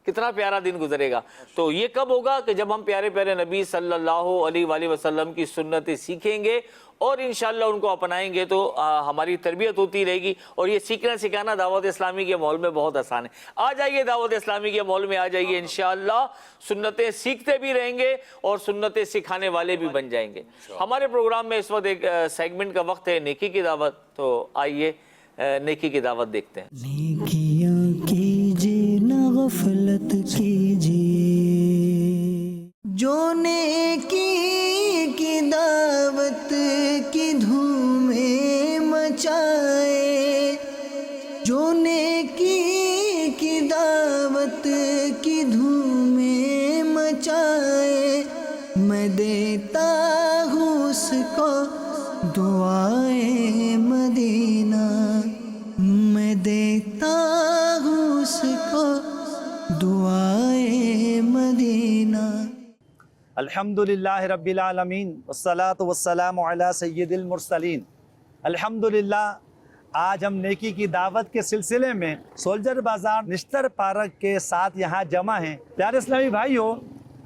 کتنا پیارا دن گزرے گا۔ تو یہ کب ہوگا کہ جب ہم پیارے پیارے نبی صلی اللہ علیہ وآلہ وسلم کی سنتیں سیکھیں گے اور انشاءاللہ ان کو اپنائیں گے تو ہماری تربیت ہوتی رہے گی۔ اور یہ سیکھنا سکھانا دعوت اسلامی کے ماحول میں بہت آسان ہے۔ آ جائیے دعوت اسلامی کے ماحول میں آ جائیے، انشاءاللہ سنتیں سیکھتے بھی رہیں گے اور سنتیں سکھانے والے بھی بن جائیں گے۔ ہمارے پروگرام میں اس وقت ایک سیگمنٹ کا وقت ہے نیکی کی دعوت، تو آئیے نیکی کی دعوت دیکھتے ہیں۔ نیکیاں کیجیے نہ غفلت کیجیے، جو نیکی کی دعوت کی دھومیں مچائے، جو نیکی کی دعوت کی دھومیں مچائے، میں دیتا ہوں اس کو دعائے مدینہ، میں دیتا ہوں اس کو دعائے مدینہ۔ الحمدللہ رب العالمین والصلاة والسلام علی سید المرسلین۔ الحمدللہ آج ہم نیکی کی دعوت کے سلسلے میں سولجر بازار نشتر پارک کے ساتھ یہاں جمع ہیں۔ پیارے اسلامی بھائیو،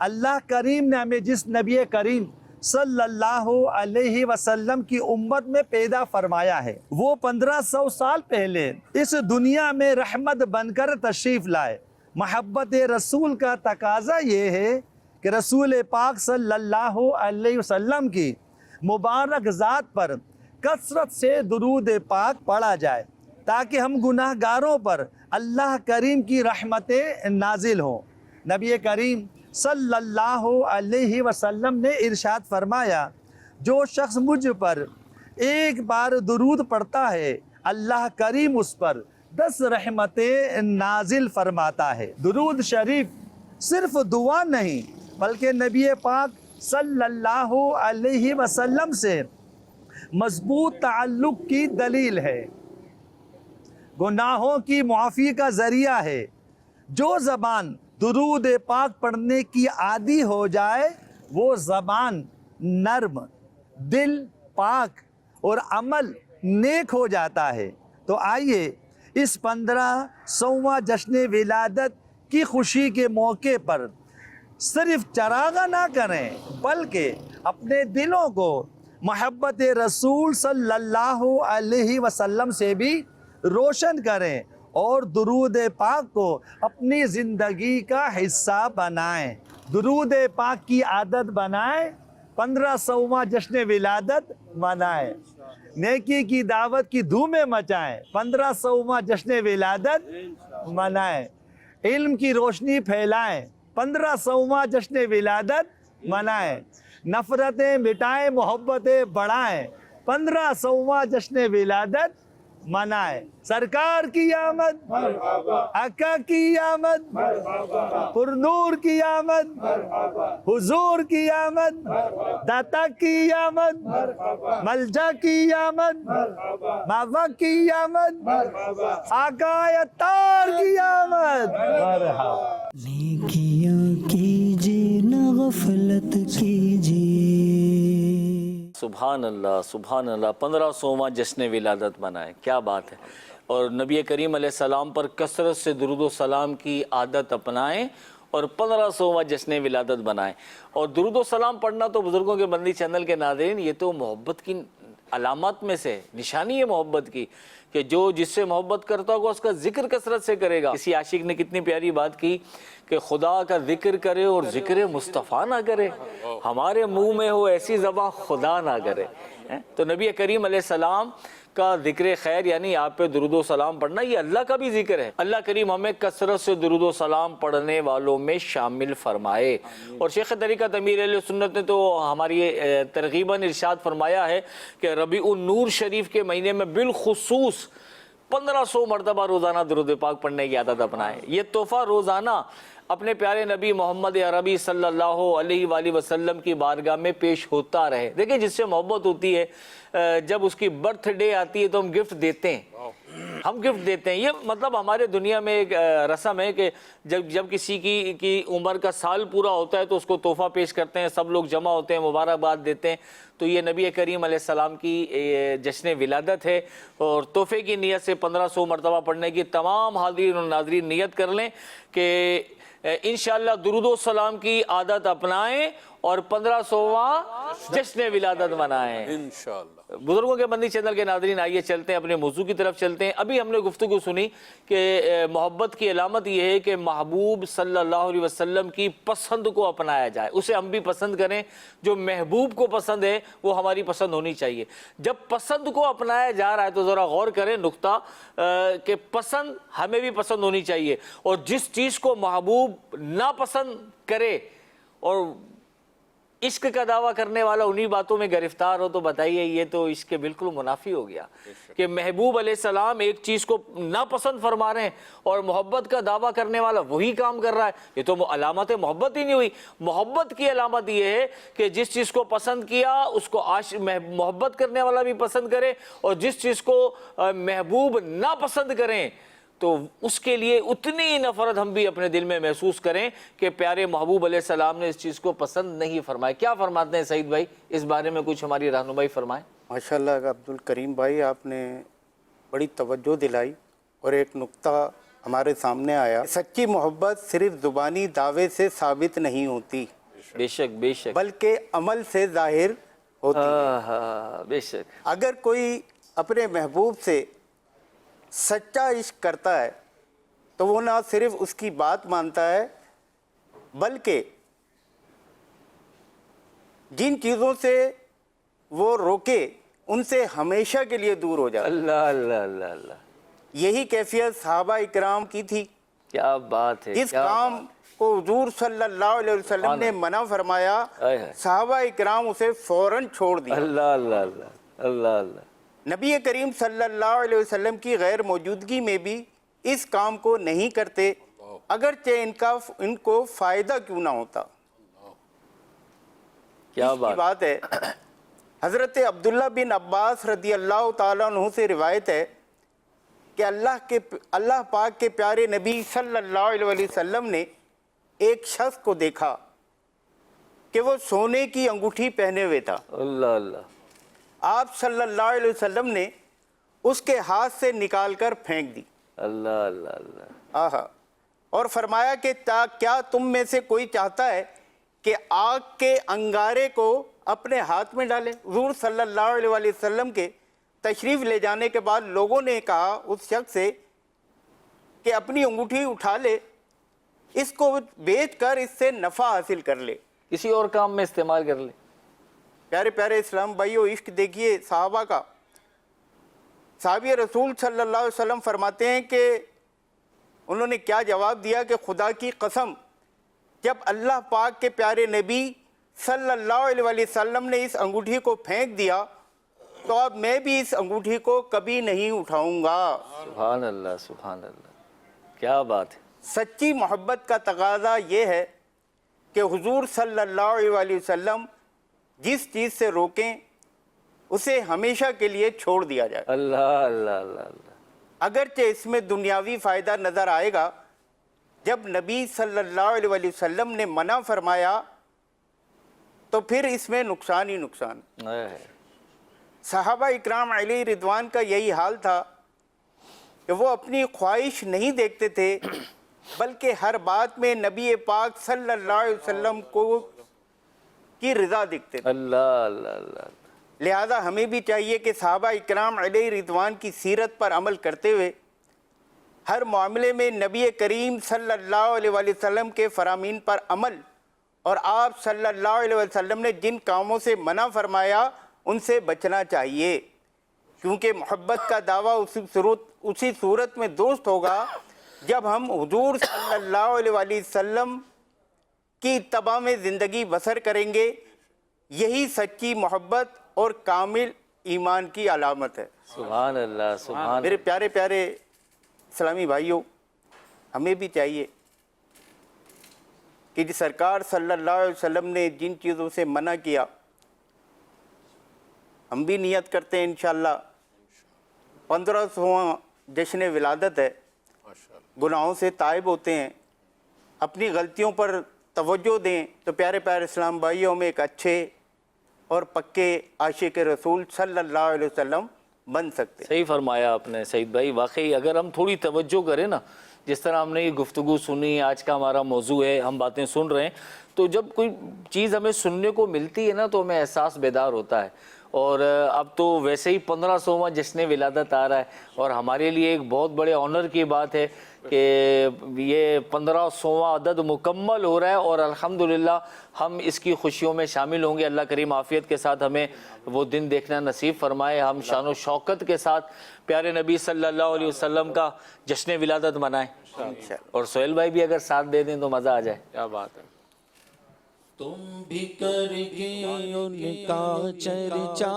اللہ کریم نے ہمیں جس نبی کریم صلی اللہ علیہ وسلم کی امت میں پیدا فرمایا ہے، وہ 1500 سال پہلے اس دنیا میں رحمت بن کر تشریف لائے۔ محبت رسول کا تقاضا یہ ہے کہ رسول پاک صلی اللہ علیہ وسلم کی مبارک ذات پر کثرت سے درود پاک پڑھا جائے تاکہ ہم گناہ گاروں پر اللہ کریم کی رحمتیں نازل ہوں۔ نبی کریم صلی اللہ علیہ وسلم نے ارشاد فرمایا، جو شخص مجھ پر ایک بار درود پڑھتا ہے اللہ کریم اس پر 10 رحمتیں نازل فرماتا ہے۔ درود شریف صرف دعا نہیں بلکہ نبی پاک صلی اللہ علیہ وسلم سے مضبوط تعلق کی دلیل ہے، گناہوں کی معافی کا ذریعہ ہے۔ جو زبان درود پاک پڑھنے کی عادی ہو جائے وہ زبان نرم، دل پاک اور عمل نیک ہو جاتا ہے۔ تو آئیے اس 1500واں جشن ولادت کی خوشی کے موقع پر صرف چراغاں نہ کریں بلکہ اپنے دلوں کو محبت رسول صلی اللہ علیہ وسلم سے بھی روشن کریں اور درود پاک کو اپنی زندگی کا حصہ بنائیں، درود پاک کی عادت بنائیں، 1500واں جشن ولادت منائیں، نیکی کی دعوت کی دھومیں مچائیں، 1500واں جشن ولادت منائیں، علم کی روشنی پھیلائیں، 1500واں جشن ولادت منائیں، نفرتیں مٹائیں، محبتیں بڑھائیں، 1500واں جشن ولادت منائیں۔ سرکار کی آمد، آقا کی آمد، پرنور کی آمد، حضور کی آمد، داتا کی آمد، ملجا کی آمد، ماوا کی آمد، آقا اتار کی آمد۔ نیکیاں کیجیے نہ غفلت کیجیے۔ سبحان اللہ سبحان اللہ، 1500واں جشن ولادت منائیں، کیا بات ہے۔ اور نبی کریم علیہ السلام پر کثرت سے درود و سلام کی عادت اپنائیں اور 1500واں جشن ولادت بنائیں۔ اور درود و سلام پڑھنا تو بزرگوں کے بندی چینل کے ناظرین یہ تو محبت کی علامات میں سے نشانی ہے محبت کی، کہ جو جس سے محبت کرتا ہوگا اس کا ذکر کثرت سے کرے گا۔ کسی عاشق نے کتنی پیاری بات کی کہ خدا کا ذکر کرے اور ذکر مصطفیٰ نہ کرے، ہمارے منہ میں ہو ایسی زبان خدا نہ کرے۔ تو نبی کریم علیہ السلام کا ذکر خیر یعنی آپ پہ درود و سلام پڑھنا یہ اللہ کا بھی ذکر ہے۔ اللہ کریم ہمیں کثرت سے درود و سلام پڑھنے والوں میں شامل فرمائے۔ اور شیخ طریقت امیر اہل سنت نے تو ہماری ترغیباً ارشاد فرمایا ہے کہ ربیع النور شریف کے مہینے میں بالخصوص 1500 مرتبہ روزانہ درود پاک پڑھنے کی عادت اپنائیں. یہ تحفہ روزانہ اپنے پیارے نبی محمد عربی صلی اللہ علیہ وآلہ وسلم کی بارگاہ میں پیش ہوتا رہے. دیکھیں جس سے محبت ہوتی ہے جب اس کی برتھ ڈے آتی ہے تو ہم گفٹ دیتے ہیں, ہم گفٹ دیتے ہیں. یہ مطلب ہمارے دنیا میں ایک رسم ہے کہ جب کسی کی عمر کا سال پورا ہوتا ہے تو اس کو تحفہ پیش کرتے ہیں, سب لوگ جمع ہوتے ہیں, مبارکباد دیتے ہیں. تو یہ نبی کریم علیہ السلام کی جشن ولادت ہے, اور تحفے کی نیت سے 1500 مرتبہ پڑھنے کی تمام حاضرین و ناظرین نیت کر لیں کہ انشاءاللہ درود و سلام کی عادت اپنائیں اور 1500واں جشن ولادت منائیں انشاءاللہ. بزرگوں کے بندی چینل کے ناظرین, آئیے چلتے ہیں اپنے موضوع کی طرف چلتے ہیں. ابھی ہم نے گفتگو سنی کہ محبت کی علامت یہ ہے کہ محبوب صلی اللہ علیہ وسلم کی پسند کو اپنایا جائے, اسے ہم بھی پسند کریں. جو محبوب کو پسند ہے وہ ہماری پسند ہونی چاہیے. جب پسند کو اپنایا جا رہا ہے تو ذرا غور کریں نقطہ کہ پسند ہمیں بھی پسند ہونی چاہیے, اور جس چیز کو محبوب ناپسند کرے اور عشق کا دعویٰ کرنے والا انہی باتوں میں گرفتار ہو تو بتائیے یہ تو عشق کے بالکل منافی ہو گیا. کہ محبوب علیہ السلام ایک چیز کو ناپسند فرما رہے ہیں اور محبت کا دعویٰ کرنے والا وہی کام کر رہا ہے, یہ تو علامت محبت ہی نہیں ہوئی. محبت کی علامت یہ ہے کہ جس چیز کو پسند کیا اس کو محبت کرنے والا بھی پسند کرے, اور جس چیز کو محبوب ناپسند کریں تو اس کے لیے اتنی نفرت ہم بھی اپنے دل میں محسوس کریں کہ پیارے محبوب علیہ السلام نے اس چیز کو پسند نہیں فرمایا. کیا فرماتے ہیں سعید بھائی, اس بارے میں کچھ ہماری رہنمائی فرمائیں. ماشاءاللہ عبد الکریم بھائی, آپ نے بڑی توجہ دلائی اور ایک نقطہ ہمارے سامنے آیا. سچی محبت صرف زبانی دعوے سے ثابت نہیں ہوتی, بے شک بے شک, بلکہ عمل سے ظاہر ہوتی. بے شک. اگر کوئی اپنے محبوب سے سچا عشق کرتا ہے تو وہ نہ صرف اس کی بات مانتا ہے بلکہ جن چیزوں سے وہ روکے ان سے ہمیشہ کے لیے دور ہو جاتا ہے. اللہ اللہ اللہ اللہ, یہی کیفیت صحابہ اکرام کی تھی. کیا بات ہے. جس کام کو حضور صلی اللہ علیہ وسلم نے منع فرمایا صحابہ اکرام اسے فوراً چھوڑ دیا. اللہ اللہ اللہ اللہ اللہ. نبی کریم صلی اللہ علیہ وسلم کی غیر موجودگی میں بھی اس کام کو نہیں کرتے اگرچہ ان کو فائدہ کیوں نہ ہوتا. کیا بات ہے. حضرت عبداللہ بن عباس رضی اللہ تعالیٰ عنہ سے روایت ہے کہ اللہ پاک کے پیارے نبی صلی اللہ علیہ وسلم نے ایک شخص کو دیکھا کہ وہ سونے کی انگوٹھی پہنے ہوئے تھا. اللہ اللہ. آپ صلی اللہ علیہ وسلم نے اس کے ہاتھ سے نکال کر پھینک دی. اللہ اللہ اللہ. اور فرمایا کہ کیا تم میں سے کوئی چاہتا ہے کہ آگ کے انگارے کو اپنے ہاتھ میں ڈالے؟ حضور صلی اللہ علیہ وسلم کے تشریف لے جانے کے بعد لوگوں نے کہا اس شخص سے کہ اپنی انگوٹھی اٹھا لے, اس کو بیچ کر اس سے نفع حاصل کر لے, کسی اور کام میں استعمال کر لے. پیارے پیارے اسلام بھائیو, عشق دیکھیے صحابہ کا. صحابی رسول صلی اللہ علیہ وسلم فرماتے ہیں کہ انہوں نے کیا جواب دیا کہ خدا کی قسم, جب اللہ پاک کے پیارے نبی صلی اللہ علیہ وسلم نے اس انگوٹھی کو پھینک دیا تو اب میں بھی اس انگوٹھی کو کبھی نہیں اٹھاؤں گا. سبحان اللہ سبحان اللہ, کیا بات ہے. سچی محبت کا تقاضا یہ ہے کہ حضور صلی اللہ علیہ وسلم جس چیز سے روکیں اسے ہمیشہ کے لیے چھوڑ دیا جائے. اللہ اللہ اللہ اللہ. اگرچہ اس میں دنیاوی فائدہ نظر آئے گا, جب نبی صلی اللہ علیہ وسلم نے منع فرمایا تو پھر اس میں نقصان ہی نقصان. صحابہ اکرام علیہ رضوان کا یہی حال تھا کہ وہ اپنی خواہش نہیں دیکھتے تھے بلکہ ہر بات میں نبی پاک صلی اللہ علیہ وسلم کی رضا دیکھتے تھے. اللہ اللہ اللہ. لہذا ہمیں بھی چاہیے کہ صحابہ اکرام علیہ رضوان کی سیرت پر عمل کرتے ہوئے ہر معاملے میں نبی کریم صلی اللہ علیہ وسلم کے فرامین پر عمل, اور آپ صلی اللہ علیہ وسلم نے جن کاموں سے منع فرمایا ان سے بچنا چاہیے, کیونکہ محبت کا دعویٰ اسی صورت میں درست ہوگا جب ہم حضور صلی اللہ علیہ وسلم کی اتباع میں زندگی بسر کریں گے. یہی سچی محبت اور کامل ایمان کی علامت ہے۔ سبحان اللہ، سبحان میرے پیارے پیارے اسلامی بھائیوں، ہمیں بھی چاہیے کہ جی سرکار صلی اللہ علیہ وسلم نے جن چیزوں سے منع کیا، ہم بھی نیت کرتے ہیں انشاءاللہ 1500واں جشن ولادت ہے، گناہوں سے تائب ہوتے ہیں، اپنی غلطیوں پر توجہ دیں تو پیارے پیارے اسلام بھائیوں میں ایک اچھے اور پکے عاشق رسول صلی اللہ علیہ وسلم بن سکتے ہیں۔ صحیح فرمایا آپ نے سعید بھائی، واقعی اگر ہم تھوڑی توجہ کریں نا، جس طرح ہم نے یہ گفتگو سنی، آج کا ہمارا موضوع ہے، ہم باتیں سن رہے ہیں، تو جب کوئی چیز ہمیں سننے کو ملتی ہے نا تو ہمیں احساس بیدار ہوتا ہے۔ اور اب تو ویسے ہی 1500واں جشن ولادت آ رہا ہے، اور ہمارے لیے ایک بہت بڑے آنر کی بات ہے کہ یہ 1500واں عدد مکمل ہو رہا ہے، اور الحمدللہ ہم اس کی خوشیوں میں شامل ہوں گے۔ اللہ کریم عافیت کے ساتھ ہمیں وہ دن دیکھنا نصیب فرمائے، ہم شان و شوکت کے ساتھ پیارے نبی صلی اللہ علیہ وسلم کا جشن ولادت منائیں، اور سہیل بھائی بھی اگر ساتھ دے دیں تو مزہ آ جائے۔ کیا بات ہے۔ تم بھی کر کے ان کا چرچا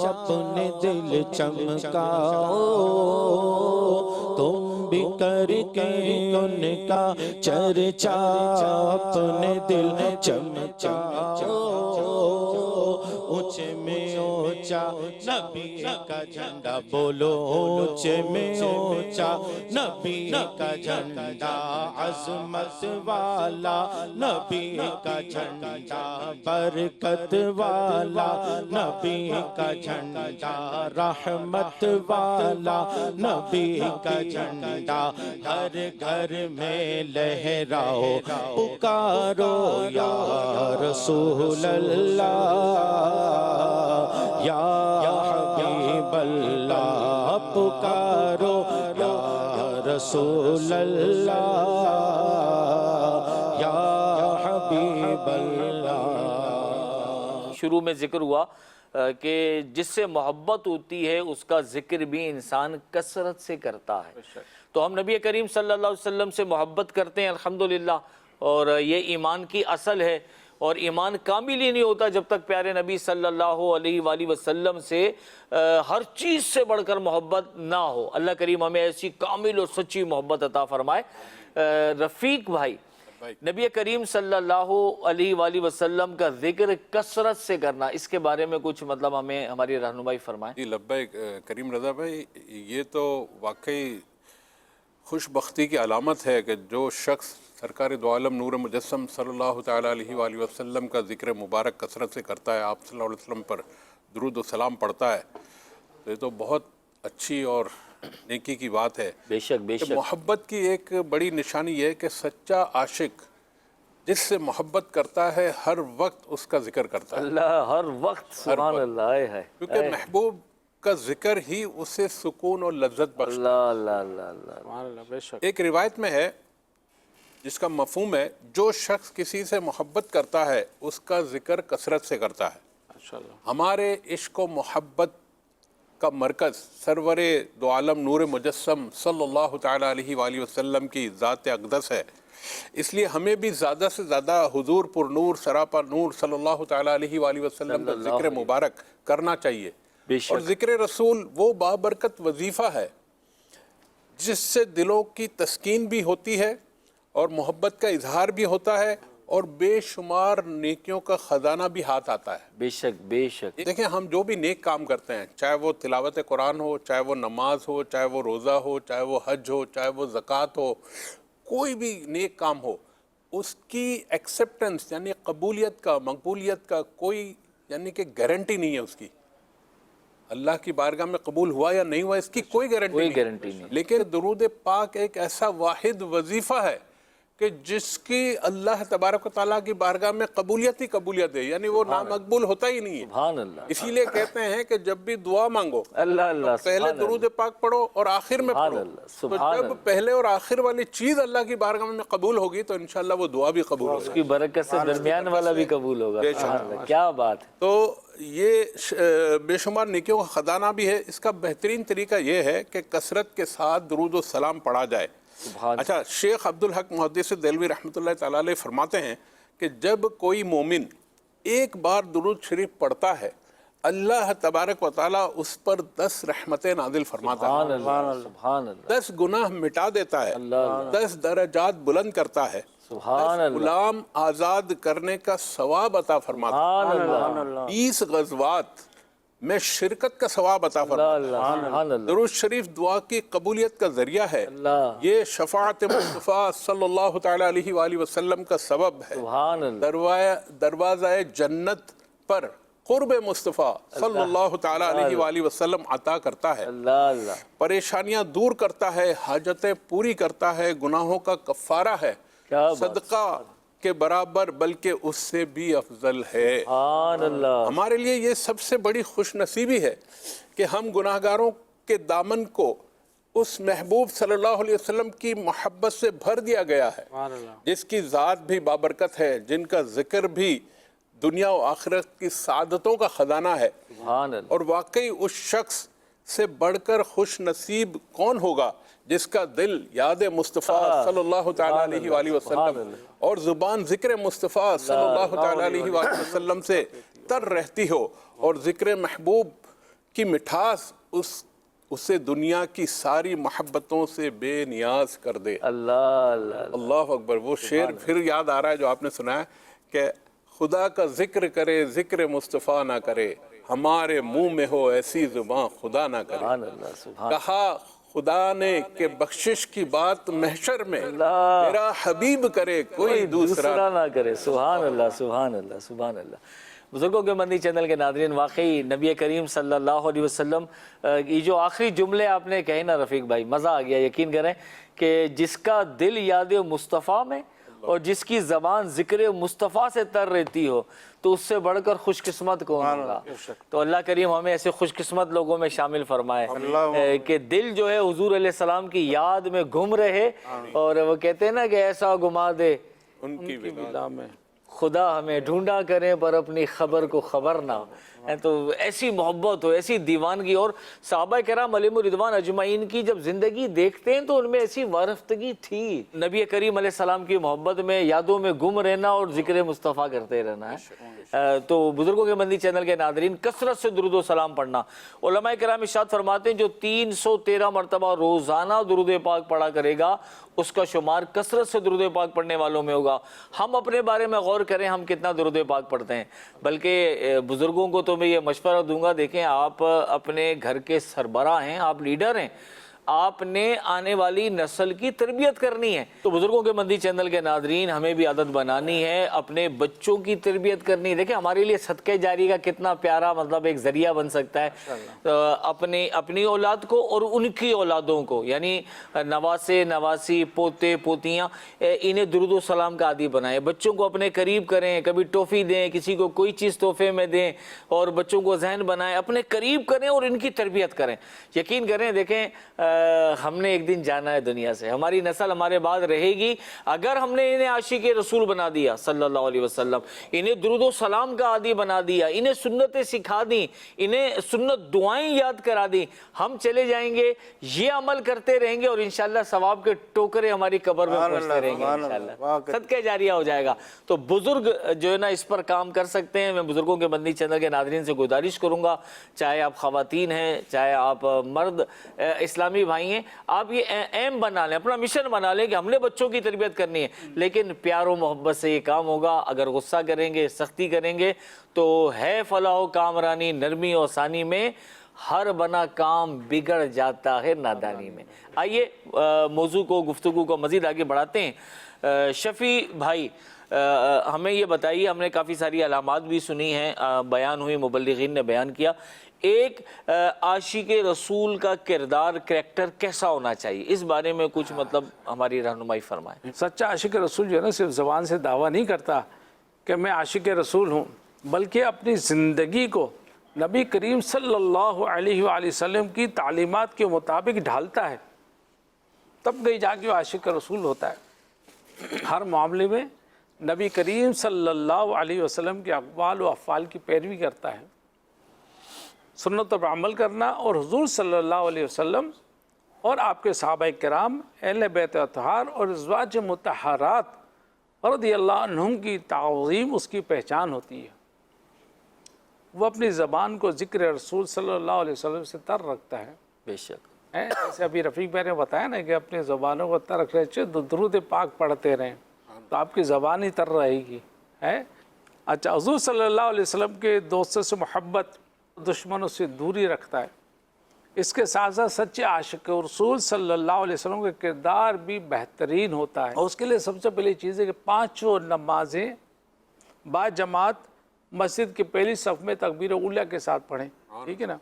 اپنے دل چمکاؤ، تم بھی کر کے ان کا چرچا اپنے دل چمکاؤ، اونچے میں اونچا نبی کا جھنڈا بولو، اونچے میں اونچا نبی کا جھنڈا، عظمت والا نبی کا جھنڈا، برکت والا نبی کا جھنڈا، رحمت والا نبی کا جھنڈا، ہر گھر میں لہراؤ، پکارو یا رسول اللہ، یا حبیب اللہ، پکارو یا رسول اللہ، یا حبیب اللہ۔ شروع میں ذکر ہوا کہ جس سے محبت ہوتی ہے اس کا ذکر بھی انسان کثرت سے کرتا ہے، تو ہم نبی کریم صلی اللہ علیہ وسلم سے محبت کرتے ہیں الحمدللہ، اور یہ ایمان کی اصل ہے، اور ایمان کامل ہی نہیں ہوتا جب تک پیارے نبی صلی اللہ علیہ وآلہ وسلم سے ہر چیز سے بڑھ کر محبت نہ ہو۔ اللہ کریم ہمیں ایسی کامل اور سچی محبت عطا فرمائے۔ رفیق بھائی، نبی کریم صلی اللہ علیہ وآلہ وسلم کا ذکر کثرت سے کرنا، اس کے بارے میں کچھ مطلب ہمیں ہماری رہنمائی فرمائیں۔ جی لبیک کریم رضا بھائی، یہ تو واقعی خوش بختی کی علامت ہے کہ جو شخص سرکار دو عالم نور مجسم صلی اللہ تعالیٰ علیہ وآلہ وسلم کا ذکر مبارک کثرت سے کرتا ہے، آپ صلی اللہ علیہ وسلم پر درود و سلام پڑھتا ہے، تو یہ تو بہت اچھی اور نیکی کی بات ہے۔ بے شک بے شک۔ محبت کی ایک بڑی نشانی یہ ہے کہ سچا عاشق جس سے محبت کرتا ہے ہر وقت اس کا ذکر کرتا ہے، اللہ ہر وقت، سبحان اللہ ہے، کیونکہ محبوب کا ذکر ہی اسے سکون اور لذت بخشتا ہے۔ اللہ اللہ اللہ اللہ۔ سبحان اللہ، بے شک۔ ایک روایت میں ہے جس کا مفہوم ہے جو شخص کسی سے محبت کرتا ہے اس کا ذکر کثرت سے کرتا ہے۔ ماشاءاللہ۔ ہمارے عشق و محبت کا مرکز سرور دو عالم نور مجسم صلی اللہ تعالیٰ علیہ وآلہ وسلم کی ذات اقدس ہے، اس لیے ہمیں بھی زیادہ سے زیادہ حضور پر نور سراپا نور صلی اللہ تعالیٰ علیہ وآلہ وسلم کا ذکر مبارک کرنا چاہیے۔ اور ذکر رسول وہ بابرکت وظیفہ ہے جس سے دلوں کی تسکین بھی ہوتی ہے اور محبت کا اظہار بھی ہوتا ہے، اور بے شمار نیکیوں کا خزانہ بھی ہاتھ آتا ہے۔ بے شک بے شک۔ دیکھیں ہم جو بھی نیک کام کرتے ہیں، چاہے وہ تلاوت قرآن ہو، چاہے وہ نماز ہو، چاہے وہ روزہ ہو، چاہے وہ حج ہو، چاہے وہ زکوٰۃ ہو، کوئی بھی نیک کام ہو، اس کی ایکسیپٹنس یعنی قبولیت کا، مقبولیت کا کوئی یعنی کہ گارنٹی نہیں ہے اس کی۔ اللہ کی بارگاہ میں قبول ہوا یا نہیں ہوا اس کی کوئی گارنٹی نہیں، لیکن درود پاک ایک ایسا واحد وظیفہ ہے کہ جس کی اللہ تبارک و تعالیٰ کی بارگاہ میں قبولیت ہی قبولیت ہے، یعنی وہ نامقبول ہوتا ہی نہیں ہے۔ سبحان اللہ۔ اسی لیے کہتے ہیں کہ جب بھی دعا مانگو اللہ اللہ، پہلے درود پاک پڑھو اور آخر میں پڑھو، تو جب پہلے اور آخر والی چیز اللہ کی بارگاہ میں قبول ہوگی تو انشاءاللہ وہ دعا بھی قبول ہوگی، اس کی برکت سے درمیان والا بھی قبول ہوگا۔ کیا بات ہے۔ تو یہ بے شمار نیکیوں کا خزانہ بھی ہے۔ اس کا بہترین طریقہ یہ ہے کہ کثرت کے ساتھ درود و سلام پڑھا جائے۔ اچھا، شیخ عبدالحق محدث دہلوی رحمۃ اللہ تعالیٰ علیہ فرماتے ہیں کہ جب کوئی مومن ایک بار درود شریف پڑھتا ہے اللہ تبارک و تعالیٰ اس پر 10 رحمتیں نازل فرماتا ہے، سبحان اللہ سبحان اللہ 10 گناہ مٹا دیتا ہے، 10 درجات بلند کرتا ہے، سبحان اللہ غلام آزاد کرنے کا ثواب عطا فرماتا ہے، سبحان اللہ 20 غزوات میں شرکت کا ثواب عطا فرماتا ہے۔ سبحان اللہ درود شریف دعا کی قبولیت کا ذریعہ ہے، اللہ یہ شفاعت مصطفیٰ صلی اللہ تعالیٰ علیہ وآلہ وسلم کا سبب ہے، سبحان اللہ دروازہ جنت پر قرب مصطفیٰ صلی اللہ تعالیٰ علیہ وآلہ وسلم عطا کرتا ہے، اللہ اللہ پریشانیاں دور کرتا ہے، حاجتیں پوری کرتا ہے، گناہوں کا کفارہ ہے، کیا بات، صدقہ کے برابر بلکہ اس سے بھی افضل ہے۔ سبحان اللہ ہمارے لیے یہ سب سے بڑی خوش نصیبی ہے کہ ہم گناہگاروں کے دامن کو اس محبوب صلی اللہ علیہ وسلم کی محبت سے بھر دیا گیا ہے، جس کی ذات بھی بابرکت ہے، جن کا ذکر بھی دنیا و آخرت کی سعادتوں کا خزانہ ہے، سبحان اللہ اور واقعی اس شخص سے بڑھ کر خوش نصیب کون ہوگا جس کا دل یاد مصطفیٰ صلی اللہ تعالیٰ علیہ وآلہ وسلم اور زبان ذکر مصطفیٰ صلی اللہ تعالیٰ علیہ وآلہ وسلم سے تر رہتی ہو، اور ذکر محبوب کی مٹھاس اسے دنیا کی ساری محبتوں سے بے نیاز کر دے۔ اللہ اللہ اللہ اکبر۔ وہ شعر پھر یاد آ رہا ہے جو آپ نے سنا ہے کہ خدا کا ذکر کرے ذکر مصطفیٰ نہ کرے، ہمارے منہ میں ہو ایسی زبان خدا نہ کرے۔ سبحان اللہ سبحان کہا خدا نے کہ بخشش کی بات محشر میں میرا حبیب کرے کوئی دوسرا نہ کرے۔ سبحان اللہ سبحان اللہ سبحان اللہ۔ بزرگوں کے مندی چینل کے ناظرین، واقعی نبی کریم صلی اللہ علیہ وسلم یہ جو آخری جملے آپ نے کہے نا رفیق بھائی، مزہ آ گیا۔ یقین کریں کہ جس کا دل یاد مصطفیٰ میں اور جس کی زبان ذکر مصطفیٰ سے تر رہتی ہو، تو اس سے بڑھ کر خوش قسمت کون ہوگا؟ تو اللہ کریم ہمیں ایسے خوش قسمت لوگوں میں شامل فرمائے کہ دل جو ہے حضور علیہ السلام کی یاد میں گم رہے، اور وہ کہتے ہیں نا کہ ایسا گما دے ان کی بلا میں خدا ہمیں ڈھونڈا کرے پر اپنی خبر کو خبر نہ ہو۔ تو ایسی محبت ہو، ایسی دیوانگی، اور صحابہ کرام علیہم الرضوان اجمعین کی جب زندگی دیکھتے ہیں تو ان میں ایسی وارفتگی تھی۔ نبی کریم علیہ السلام کی محبت میں، یادوں میں گم رہنا اور ذکر مصطفیٰ کرتے رہنا ہے۔ تو بزرگوں کے مندی چینل کے ناظرین، کثرت سے درود و سلام پڑھنا۔ علماء کرام ارشاد فرماتے ہیں جو 313 مرتبہ روزانہ درود پاک پڑھا کرے گا، اس کا شمار کثرت سے درود پاک پڑھنے والوں میں ہوگا۔ ہم اپنے بارے میں غور کریں، ہم کتنا درود پاک پڑھتے ہیں۔ بلکہ بزرگوں کو تو میں یہ مشورہ دوں گا، دیکھیں آپ اپنے گھر کے سربراہ ہیں، آپ لیڈر ہیں، آپ نے آنے والی نسل کی تربیت کرنی ہے۔ تو بزرگوں کے مندی چینل کے ناظرین، ہمیں بھی عادت بنانی ہے اپنے بچوں کی تربیت کرنی ہے۔ دیکھیں ہمارے لیے صدقہ جاری کا کتنا پیارا مطلب ایک ذریعہ بن سکتا ہے، اپنی اولاد کو اور ان کی اولادوں کو، یعنی نواسے نواسی پوتے پوتیاں، انہیں درود و سلام کا عادی بنائیں، بچوں کو اپنے قریب کریں، کبھی ٹوفی دیں، کسی کو کوئی چیز تحفے میں دیں، اور بچوں کو ذہن بنائیں، اپنے قریب کریں اور ان کی تربیت کریں۔ یقین کریں، دیکھیں ہم نے ایک دن جانا ہے دنیا سے، ہماری نسل ہمارے بعد رہے گی، اگر ہم نے انہیں عاشق رسول بنا دیا صلی اللہ علیہ وسلم، انہیں درود و سلام کا عادی بنا دیا، انہیں سنتیں سکھا دیں، انہیں سنت دعائیں یاد کرا دیں، ہم چلے جائیں گے، یہ عمل کرتے رہیں گے، اور انشاءاللہ ثواب کے ٹوکرے ہماری قبر میں پہنچتے رہیں گے، انشاءاللہ صدقہ جاریہ ہو جائے گا۔ تو بزرگ جو ہے نا اس پر کام کر سکتے ہیں۔ میں بزرگوں کے مندی چینل کے ناظرین سے گزارش کروں گا، چاہے آپ خواتین ہیں، چاہے آپ مرد اسلامی بھائی ہیں، آپ یہ ایم بنا لیں، اپنا مشن بنا لیں کہ ہم نے بچوں کی تربیت کرنی ہے، لیکن پیار و محبت سے یہ کام ہوگا۔ اگر غصہ کریں گے، سختی کریں گے، تو ہے فلاح و کامرانی نرمی و ثانی میں، ہر بنا کام بگڑ جاتا ہے نادانی میں۔ آئیے موضوع کو، گفتگو کو مزید آگے بڑھاتے ہیں۔ شفیع بھائی، ہمیں یہ بتائیے، ہم نے کافی ساری علامات بھی سنی ہیں، بیان ہوئی، مبلغین نے بیان کیا، ایک عاشق رسول کا کردار، کریکٹر کیسا ہونا چاہیے، اس بارے میں کچھ مطلب ہماری رہنمائی فرمائیں۔ سچا عاشق رسول جو ہے نا صرف زبان سے دعویٰ نہیں کرتا کہ میں عاشق رسول ہوں، بلکہ اپنی زندگی کو نبی کریم صلی اللہ علیہ وآلہ وسلم کی تعلیمات کے مطابق ڈھالتا ہے، تب گئی جا کے وہ عاشق رسول ہوتا ہے۔ ہر معاملے میں نبی کریم صلی اللہ علیہ وسلم کے اقوال و افعال کی پیروی کرتا ہے، سنت پر عمل کرنا، اور حضور صلی اللہ علیہ وسلم اور آپ کے صحابہ کرام، اہل بیت اطہار اور ازواج مطہرات رضی اللہ عنہم کی تعظیم اس کی پہچان ہوتی ہے۔ وہ اپنی زبان کو ذکر رسول صلی اللہ علیہ وسلم سے تر رکھتا ہے. بے شک. جیسے ابھی رفیق بھائی نے بتایا نا کہ اپنی زبانوں کو تر رکھ رہے درود پاک پڑھتے رہیں تو آپ کی زبان ہی تر رہے گی. اچھا، حضور صلی اللہ علیہ وسلم کے دوستوں سے محبت، دشمنوں سے دوری رکھتا ہے. اس کے ساتھ ساتھ سچے عاشق رسول صلی اللہ علیہ وسلم کا کردار بھی بہترین ہوتا ہے. اور اس کے لیے سب سے پہلی چیز ہے کہ 5 نمازیں با جماعت مسجد کی پہلی صف میں تکبیر اولیٰ کے ساتھ پڑھیں. ٹھیک ہے نا.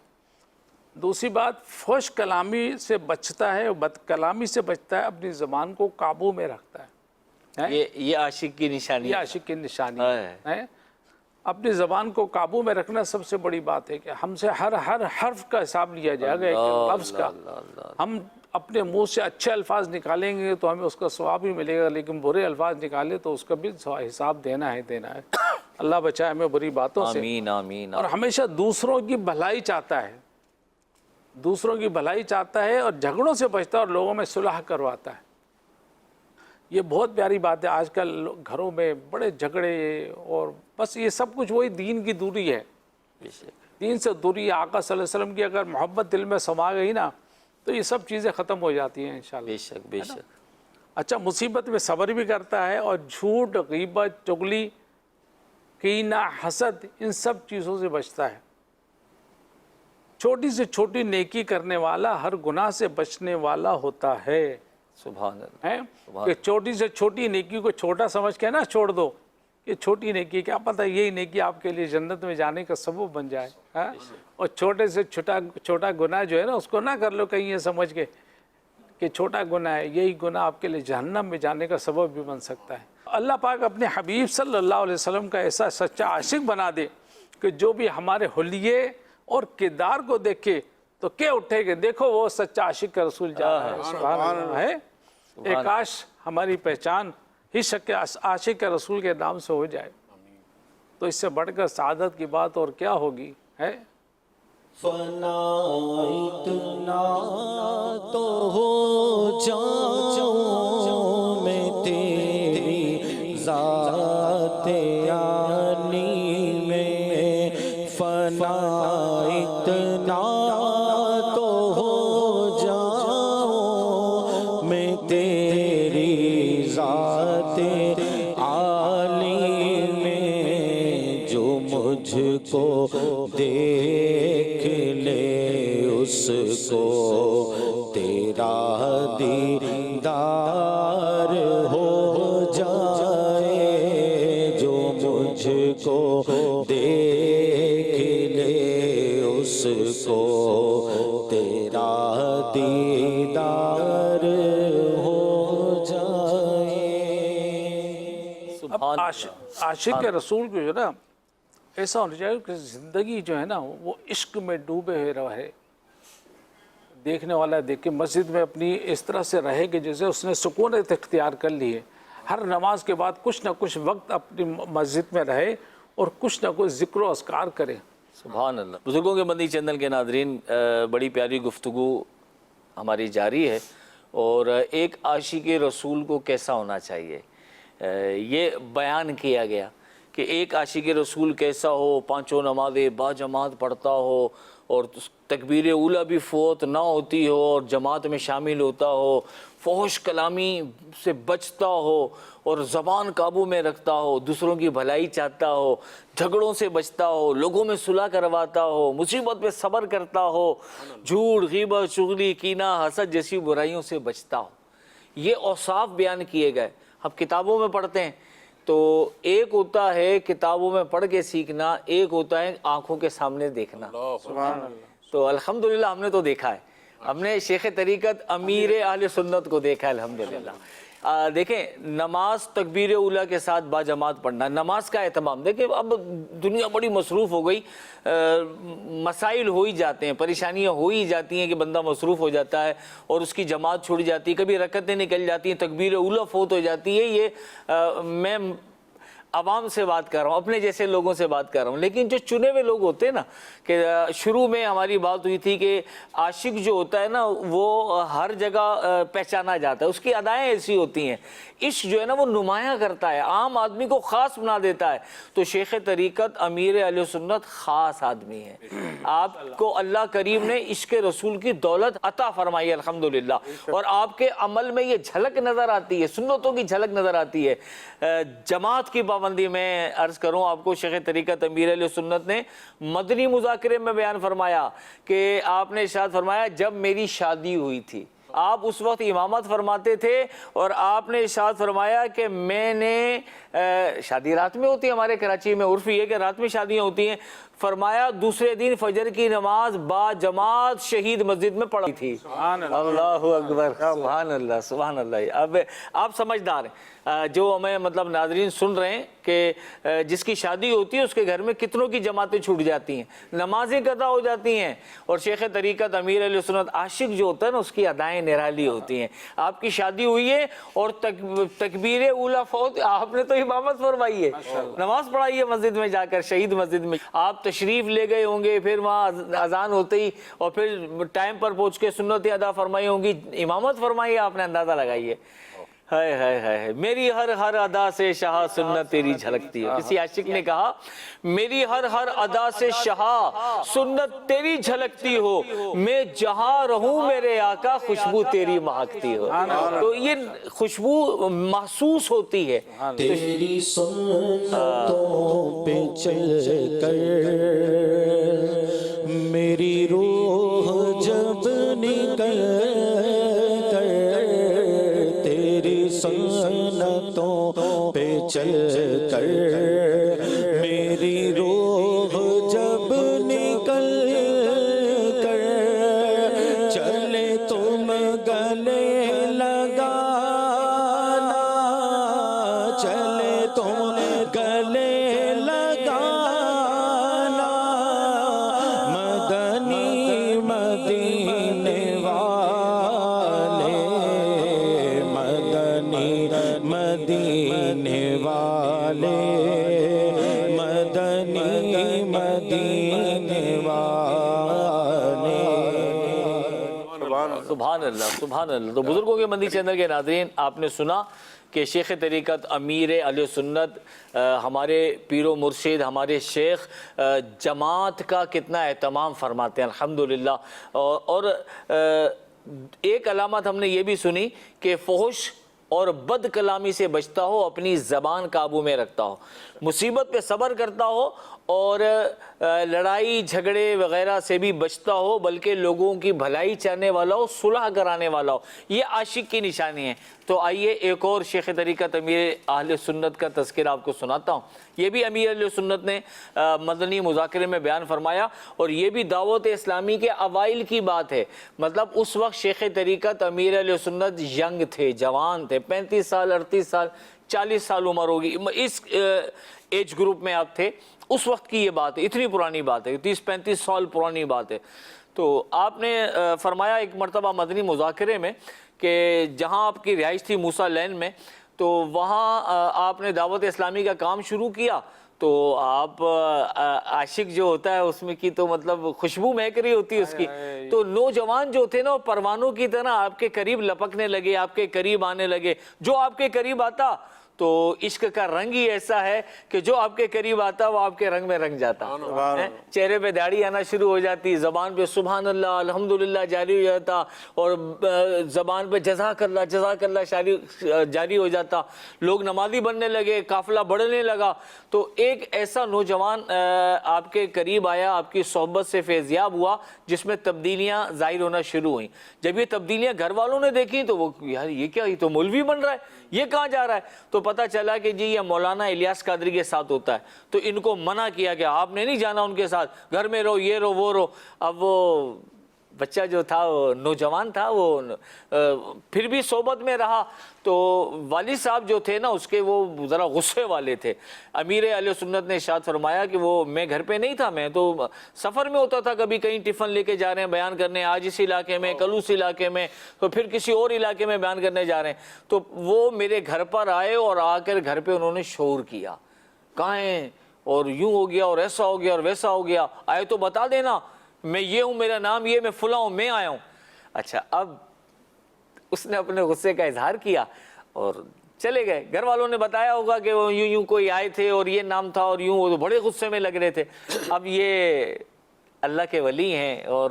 دوسری بات، فحش کلامی سے بچتا ہے، بد کلامی سے بچتا ہے، اپنی زبان کو قابو میں رکھتا ہے. یہ عاشق کی نشانی یہ عاشق کی نشانی ہے. اپنی زبان کو قابو میں رکھنا سب سے بڑی بات ہے کہ ہم سے ہر حرف کا حساب لیا جائے گا، ایک لفظ کا. ہم اپنے منہ سے اچھے الفاظ نکالیں گے تو ہمیں اس کا ثواب بھی ملے گا، لیکن برے الفاظ نکالے تو اس کا بھی حساب دینا ہے. اللہ بچائے ہمیں بری باتوں سے. آمین آمین. اور ہمیشہ دوسروں کی بھلائی چاہتا ہے، دوسروں کی بھلائی چاہتا ہے اور جھگڑوں سے بچتا ہے اور لوگوں میں صلح کرواتا ہے. یہ بہت پیاری بات ہے. آج کل گھروں میں بڑے جھگڑے اور بس یہ سب کچھ وہی دین کی دوری ہے. دین سے دوری. آقا صلی اللہ علیہ وسلم کی اگر محبت دل میں سما گئی نا تو یہ سب چیزیں ختم ہو جاتی ہیں انشاءاللہ. بے شک بے شک. اچھا، مصیبت میں صبر بھی کرتا ہے اور جھوٹ، غیبت، چغلی، کینہ، حسد، ان سب چیزوں سے بچتا ہے. چھوٹی سے چھوٹی نیکی کرنے والا ہر گناہ سے بچنے والا ہوتا ہے. سبحان اللہ. کہ چھوٹی سے چھوٹی نیکی کو چھوٹا سمجھ کے نہ چھوڑ دو. کہ چھوٹی نیکی، کیا پتہ یہی نیکی آپ کے لیے جنت میں جانے کا سبب بن جائے. اور چھوٹے سے چھوٹا گناہ جو ہے نا اس کو نہ کر لو کہیں یہ سمجھ کے کہ چھوٹا گناہ ہے، یہی گناہ آپ کے لیے جہنم میں جانے کا سبب بھی بن سکتا ہے. اللہ پاک اپنے حبیب صلی اللہ علیہ وسلم کا ایسا سچا عاشق بنا دے کہ جو بھی ہمارے حلیے اور کردار کو دیکھے تو کیا اٹھے کہ دیکھو وہ سچا عاشق کا رسول جا رہا ہے. سبحان اللہ ہے. ایک کاش ہماری پہچان ہی شک عاشق کا رسول کے نام سے ہو جائے تو اس سے بڑھ کر سعادت کی بات اور کیا ہوگی. ہے فنا اتنا تو ہو جاؤں میں تیری ذات یعنی میں. فنا اتنا تو ہو جاؤں میں تیری ذات عالی میں. جو مجھ کو دیکھ لے اس کو تیرا دیدار ہو جائے. جو مجھ کو دیکھ لے اس کو تیرا دیدار ہو جائے. اب عاشق کے رسول کو جو نا ایسا ہونا چاہیے کہ زندگی جو ہے نا وہ عشق میں ڈوبے ہوئے رہے. دیکھنے والا دیکھے مسجد میں اپنی اس طرح سے رہے کہ جیسے اس نے سکونت اختیار کر لی ہے. ہر نماز کے بعد کچھ نہ کچھ وقت اپنی مسجد میں رہے اور کچھ نہ کچھ ذکر و اذکار کرے. سبحان اللہ. بزرگوں کے مدنی چینل کے ناظرین، بڑی پیاری گفتگو ہماری جاری ہے. اور ایک عاشق رسول کو کیسا ہونا چاہیے یہ بیان کیا گیا کہ ایک عاشق رسول کیسا ہو، 5 نمازیں با جماعت پڑھتا ہو اور تکبیر اولیٰ بھی فوت نہ ہوتی ہو اور جماعت میں شامل ہوتا ہو، فحش کلامی سے بچتا ہو اور زبان قابو میں رکھتا ہو، دوسروں کی بھلائی چاہتا ہو، جھگڑوں سے بچتا ہو، لوگوں میں صلح کرواتا ہو، مصیبت پہ صبر کرتا ہو، جھوٹ، غیبت، چغلی، کینہ، حسد جیسی برائیوں سے بچتا ہو. یہ اوصاف بیان کیے گئے. اب کتابوں میں پڑھتے ہیں تو ایک ہوتا ہے کتابوں میں پڑھ کے سیکھنا، ایک ہوتا ہے آنکھوں کے سامنے دیکھنا. تو الحمدللہ ہم نے تو دیکھا ہے. ہم نے شیخ طریقت امیر اہل سنت کو دیکھا ہے الحمدللہ. دیکھیں نماز تکبیر اولیٰ کے ساتھ با جماعت پڑھنا، نماز کا اہتمام. دیکھیں اب دنیا بڑی مصروف ہو گئی، مسائل ہو ہی جاتے ہیں، پریشانیاں ہو ہی جاتی ہیں کہ بندہ مصروف ہو جاتا ہے اور اس کی جماعت چھوٹ جاتی ہے، کبھی رکعتیں نکل جاتی ہیں، تکبیر اولیٰ فوت ہو جاتی ہے. یہ میں عوام سے بات کر رہا ہوں، اپنے جیسے لوگوں سے بات کر رہا ہوں، لیکن جو چنے ہوئے لوگ ہوتے ہیں نا، کہ شروع میں ہماری بات ہوئی تھی کہ عاشق جو ہوتا ہے نا وہ ہر جگہ پہچانا جاتا ہے، اس کی ادائیں ایسی ہوتی ہیں، عشق جو ہے نا وہ نمایاں کرتا ہے، عام آدمی کو خاص بنا دیتا ہے۔ تو شیخ طریقت امیر اہل سنت خاص آدمی ہے، آپ کو اللہ کریم نے عشق رسول کی دولت عطا فرمائی الحمدللہ، اور آپ کے عمل میں یہ جھلک نظر آتی ہے، سنتوں کی جھلک نظر آتی ہے۔ جماعت کی پابندی میں عرض کروں آپ کو، شیخ طریقت امیر اہل سنت نے مدنی مذاکرے میں بیان فرمایا کہ آپ نے ارشاد فرمایا جب میری شادی ہوئی تھی، آپ اس وقت امامت فرماتے تھے، اور آپ نے ارشاد فرمایا کہ میں نے شادی رات میں ہوتی ہے، ہمارے کراچی میں عرف یہ ہے کہ رات میں شادیاں ہوتی ہیں، فرمایا دوسرے دن فجر کی نماز با جماعت شہید مسجد میں پڑھی تھی۔ اللہ اکبر، سبحان اللہ سبحان اللہ۔ اب آپ سمجھدار ہیں، جو ہمیں مطلب ناظرین سن رہے ہیں کہ جس کی شادی ہوتی ہے اس کے گھر میں کتنوں کی جماعتیں چھوٹ جاتی ہیں، نمازیں قضا ہو جاتی ہیں، اور شیخ طریقت امیر اہل سنت عاشق جو ہوتا ہے نا اس کی ادائیں نرالی ہوتی ہیں۔ آپ کی شادی ہوئی ہے اور تکبیر اولا فوت آپ نے تو امامت فرمائی ہے، نماز پڑھائی ہے مسجد میں جا کر، شہید مسجد میں آپ تشریف لے گئے ہوں گے، پھر وہاں اذان ہوتے ہی اور پھر ٹائم پر پہنچ کے سنتیں ادا فرمائی ہوں گی، امامت فرمائی ہے آپ نے، اندازہ لگائیے۔ ہائے ہائے ہائے، میری ہر ادا سے شاہ سنت تیری جھلکتی ہے۔ کسی عاشق نے کہا میری ہر ادا سے شاہ سنت تیری جھلکتی ہو، میں جہاں رہوں میرے آقا خوشبو تیری مہکتی ہو۔ تو یہ خوشبو محسوس ہوتی ہے۔ تیری سنتوں پہ چل کر میری روح جب نکل کر، تیری سنتوں پہ چل کر میری روح جب نکل کر چلے تم گلے لگانا، چلے تم گلے لگانا، مدنی مدینے والے، مدنی مدینے والے، مدنی مدینے والے۔ سبحان اللہ سبحان اللہ۔ تو بزرگوں کے مندی چینل کے ناظرین، آپ نے سنا کہ شیخ طریقت امیر اہل سنت ہمارے پیر و مرشد، ہمارے شیخ جماعت کا کتنا اہتمام فرماتے ہیں الحمدللہ۔ اور ایک علامت ہم نے یہ بھی سنی کہ فحش اور بد کلامی سے بچتا ہو، اپنی زبان قابو میں رکھتا ہو، مصیبت پہ صبر کرتا ہو، اور لڑائی جھگڑے وغیرہ سے بھی بچتا ہو، بلکہ لوگوں کی بھلائی چاہنے والا ہو، صلح کرانے والا ہو۔ یہ عاشق کی نشانی ہے۔ تو آئیے ایک اور شیخ طریقت امیر اہل سنت کا تذکرہ آپ کو سناتا ہوں۔ یہ بھی امیر اہل سنت نے مدنی مذاکرے میں بیان فرمایا، اور یہ بھی دعوت اسلامی کے اوائل کی بات ہے۔ مطلب اس وقت شیخ طریقت امیر اہل سنت ینگ تھے، جوان تھے، 35 سال 38 سال 40 سال عمر ہوگی، اس ایج گروپ میں آپ تھے۔ اس وقت کی یہ بات ہے، اتنی پرانی بات ہے، 30-35 سال پرانی بات ہے۔ تو آپ نے فرمایا ایک مرتبہ مدنی مذاکرے میں کہ جہاں آپ کی رہائش تھی موسیٰ لین میں، تو وہاں آپ نے دعوت اسلامی کا کام شروع کیا۔ تو آپ عاشق جو ہوتا ہے اس میں کی تو مطلب خوشبو مہک رہی ہوتی ہے اس کی، تو نوجوان جو تھے نا وہ پروانوں کی طرح آپ کے قریب لپکنے لگے، آپ کے قریب آنے لگے۔ جو آپ کے قریب آتا تو عشق کا رنگ ہی ایسا ہے کہ جو آپ کے قریب آتا وہ آپ کے رنگ میں رنگ جاتا، چہرے پہ داڑھی آنا شروع ہو جاتی، زبان پہ سبحان اللہ الحمدللہ جاری ہو جاتا، اور زبان پہ جزاک اللہ جاری ہو جاتا، لوگ نمازی بننے لگے، قافلہ بڑھنے لگا۔ تو ایک ایسا نوجوان آپ کے قریب آیا، آپ کی صحبت سے فیضیاب ہوا، جس میں تبدیلیاں ظاہر ہونا شروع ہوئیں۔ جب یہ تبدیلیاں گھر والوں نے دیکھی تو وہ یار یہ کیا، یہ تو مولوی بن رہا ہے، یہ کہاں جا رہا ہے؟ تو پتہ چلا کہ جی یہ مولانا الیاس قادری کے ساتھ ہوتا ہے۔ تو ان کو منع کیا کہ آپ نے نہیں جانا ان کے ساتھ، گھر میں رہو، یہ رہو وہ رہو۔ اب وہ بچہ جو تھا وہ نوجوان تھا، وہ پھر بھی صحبت میں رہا۔ تو والد صاحب جو تھے نا اس کے، وہ ذرا غصے والے تھے۔ امیر اہل سنت نے ارشاد فرمایا کہ وہ میں گھر پہ نہیں تھا، میں تو سفر میں ہوتا تھا، کبھی کہیں ٹفن لے کے جا رہے ہیں بیان کرنے، آج اس علاقے میں، کل اس علاقے میں، تو پھر کسی اور علاقے میں بیان کرنے جا رہے ہیں۔ تو وہ میرے گھر پر آئے اور آ کر گھر پہ انہوں نے شور کیا، کہاں ہیں اور یوں ہو گیا اور ایسا ہو گیا اور ویسا ہو گیا, آئے تو بتا دینا, میں یہ ہوں, میرا نام یہ, میں فلاں ہوں, میں آیا ہوں. اچھا, اب اس نے اپنے غصے کا اظہار کیا اور چلے گئے. گھر والوں نے بتایا ہوگا کہ وہ یوں کوئی آئے تھے اور یہ نام تھا اور یوں, وہ تو بڑے غصے میں لگ رہے تھے. اب یہ اللہ کے ولی ہیں اور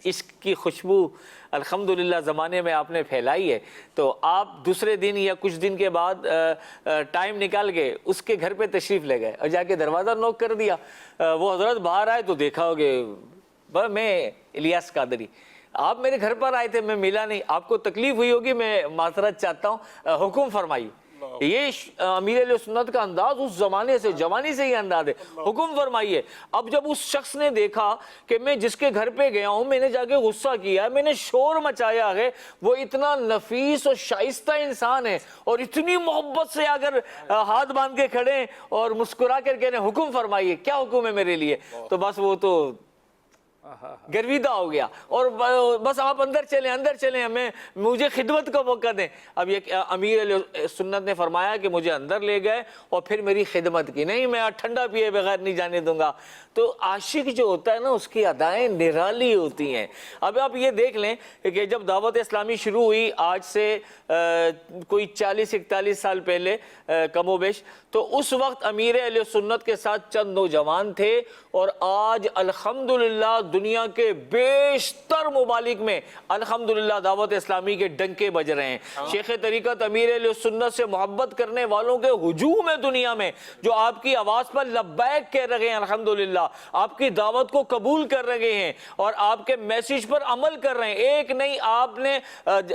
عشق کی خوشبو الحمدللہ زمانے میں آپ نے پھیلائی ہے, تو آپ دوسرے دن یا کچھ دن کے بعد ٹائم نکال کے اس کے گھر پہ تشریف لے گئے اور جا کے دروازہ نوک کر دیا. وہ حضرت باہر آئے تو دیکھا ہوگے, میں الیاس قادری, آپ میرے گھر پر آئے تھے, میں ملا نہیں, آپ کو تکلیف ہوئی ہوگی, میں معذرت چاہتا ہوں, حکم فرمائیے. یہ امیر علیہ سنت کا انداز اس زمانے سے, جوانی سے ہی انداز ہے, حکم فرمائیے. اب جب اس شخص نے دیکھا کہ میں جس کے گھر پہ گیا ہوں, میں نے جا کے غصہ کیا, میں نے شور مچایا ہے, وہ اتنا نفیس اور شائستہ انسان ہے اور اتنی محبت سے اگر ہاتھ باندھ کے کھڑے اور مسکرا کر کہنے حکم فرمائیے, کیا حکم ہے میرے لیے, تو بس وہ تو گرویدہ ہو گیا اور بس آپ اندر چلیں, مجھے خدمت کا موقع دیں. اب یہ امیر علیہ سنت نے فرمایا کہ مجھے اندر لے گئے اور پھر میری خدمت کی, نہیں میں ٹھنڈا پیے بغیر نہیں جانے دوں گا. تو عاشق جو ہوتا ہے نا, اس کی ادائیں نرالی ہوتی ہیں. اب آپ یہ دیکھ لیں کہ جب دعوت اسلامی شروع ہوئی, آج سے کوئی 40-41 سال پہلے کم و بیش, تو اس وقت امیر علیہ سنت کے ساتھ چند نوجوان تھے, اور آج الحمدللہ دنیا کے بیشتر ممالک میں الحمدللہ دعوت اسلامی کے ڈنکے بج رہے ہیں. شیخ طریقت امیر علیہ سنت سے محبت کرنے والوں کے ہجوم ہے دنیا میں, جو آپ کی آواز پر لبیک کہہ رہے ہیں, الحمدللہ آپ کی دعوت کو قبول کر رہے ہیں اور آپ کے میسیج پر عمل کر رہے ہیں. ایک نہیں, آپ نے,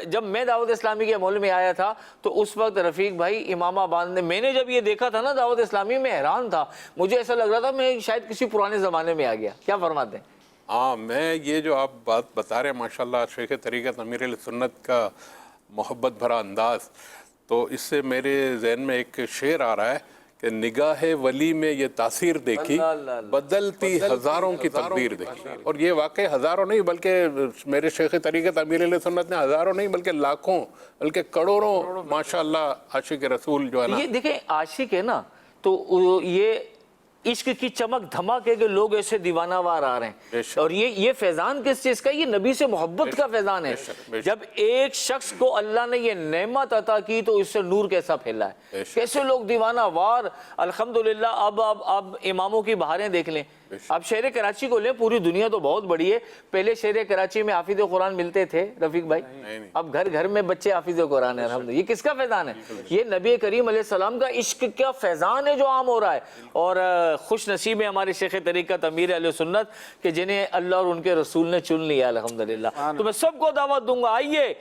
جب میں دعوت اسلامی کے مول میں آیا تھا تو اس وقت رفیق بھائی امامہ باندھنے, میں نے جب یہ دیکھا تھا نا دعوت اسلامی میں حیران تھا, مجھے ایسا لگ رہا تھا میں شاید کسی پرانے زمانے میں آ گیا. کیا فرماتے ہیں؟ ہاں, میں یہ جو آپ بات بتا رہے ہیں ماشاءاللہ شیخ طریقت امیر علیہ سنت کا محبت بھرا انداز, تو اس سے میرے ذہن میں ایک شعر آ رہا ہے کہ نگاہ ولی میں یہ تاثیر دیکھی, بدلتی ہزاروں کی تقدیر دیکھی. اور یہ واقعی ہزاروں نہیں بلکہ میرے شیخ طریقت امیر علیہ سنت نے ہزاروں نہیں بلکہ لاکھوں بلکہ کروڑوں ماشاءاللہ عاشق رسول جو ہے نا, یہ دیکھیں عاشق ہے نا, تو یہ عشق کی چمک دھماکے کے لوگ ایسے دیوانہ وار آ رہے ہیں. اور یہ فیضان کس چیز کا, یہ نبی سے محبت کا فیضان ہے. جب ایک شخص کو اللہ نے یہ نعمت عطا کی تو اس سے نور کیسا پھیلا ہے, کیسے لوگ دیوانہ وار. الحمدللہ اب اماموں کی بہاریں دیکھ لیں, اب شہر کراچی کو لیں, پوری دنیا تو بہت بڑی ہے. پہلے شہر کراچی میں حافظ قرآن ملتے تھے رفیق بھائی, اب گھر گھر میں بچے حافظ قرآن ہیں. الحمدللہ, یہ کس کا فیضان ہے؟ یہ نبی کریم علیہ السلام کا عشق کا فیضان ہے جو عام ہو رہا ہے. اور خوش نصیب ہے ہمارے شیخ طریقت امیر علیہ سنت کہ جنہیں اللہ اور ان کے رسول نے چن لیا الحمدللہ. تو میں سب کو دعوت دوں گا, آئیے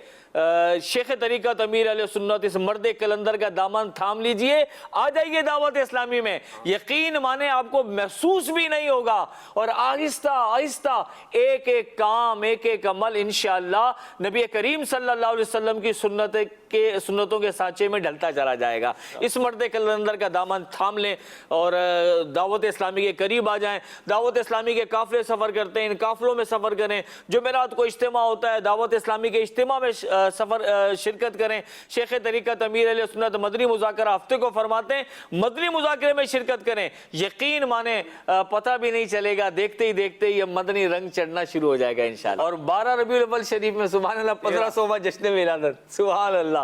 شیخ طریقت امیر علیہ سنت اس مرد کلندر کا دامن تھام لیجئے, آ جائیے دعوت اسلامی میں. یقین مانے آپ کو محسوس بھی نہیں ہوگا, اور آہستہ آہستہ ایک ایک کام, ایک ایک عمل انشاءاللہ نبی کریم صلی اللہ علیہ وسلم کی سنتوں کے سانچے میں ڈھلتا چلا جائے گا. اس مرد کلندر کا دامن تھام لیں اور دعوت اسلامی کے قریب آ جائیں. دعوت اسلامی کے قافلے سفر کرتے ہیں, ان قافلوں میں سفر کریں. جمعرات کو اجتماع ہوتا ہے, دعوت اسلامی کے اجتماع میں شرکت کریں. شیخ طریقت امیر علیہ سنت مدنی مذاکرہ ہفتے کو فرماتے ہیں, مدنی مذاکرے میں شرکت کریں. یقین مانے پتہ بھی نہیں چلے گا, دیکھتے ہی دیکھتے یہ مدنی رنگ چڑھنا شروع ہو جائے گا انشاءاللہ. اور 12 ربیع الاول شریف میں سبحان اللہ 1500واں جشن ولادت, سبحان اللہ,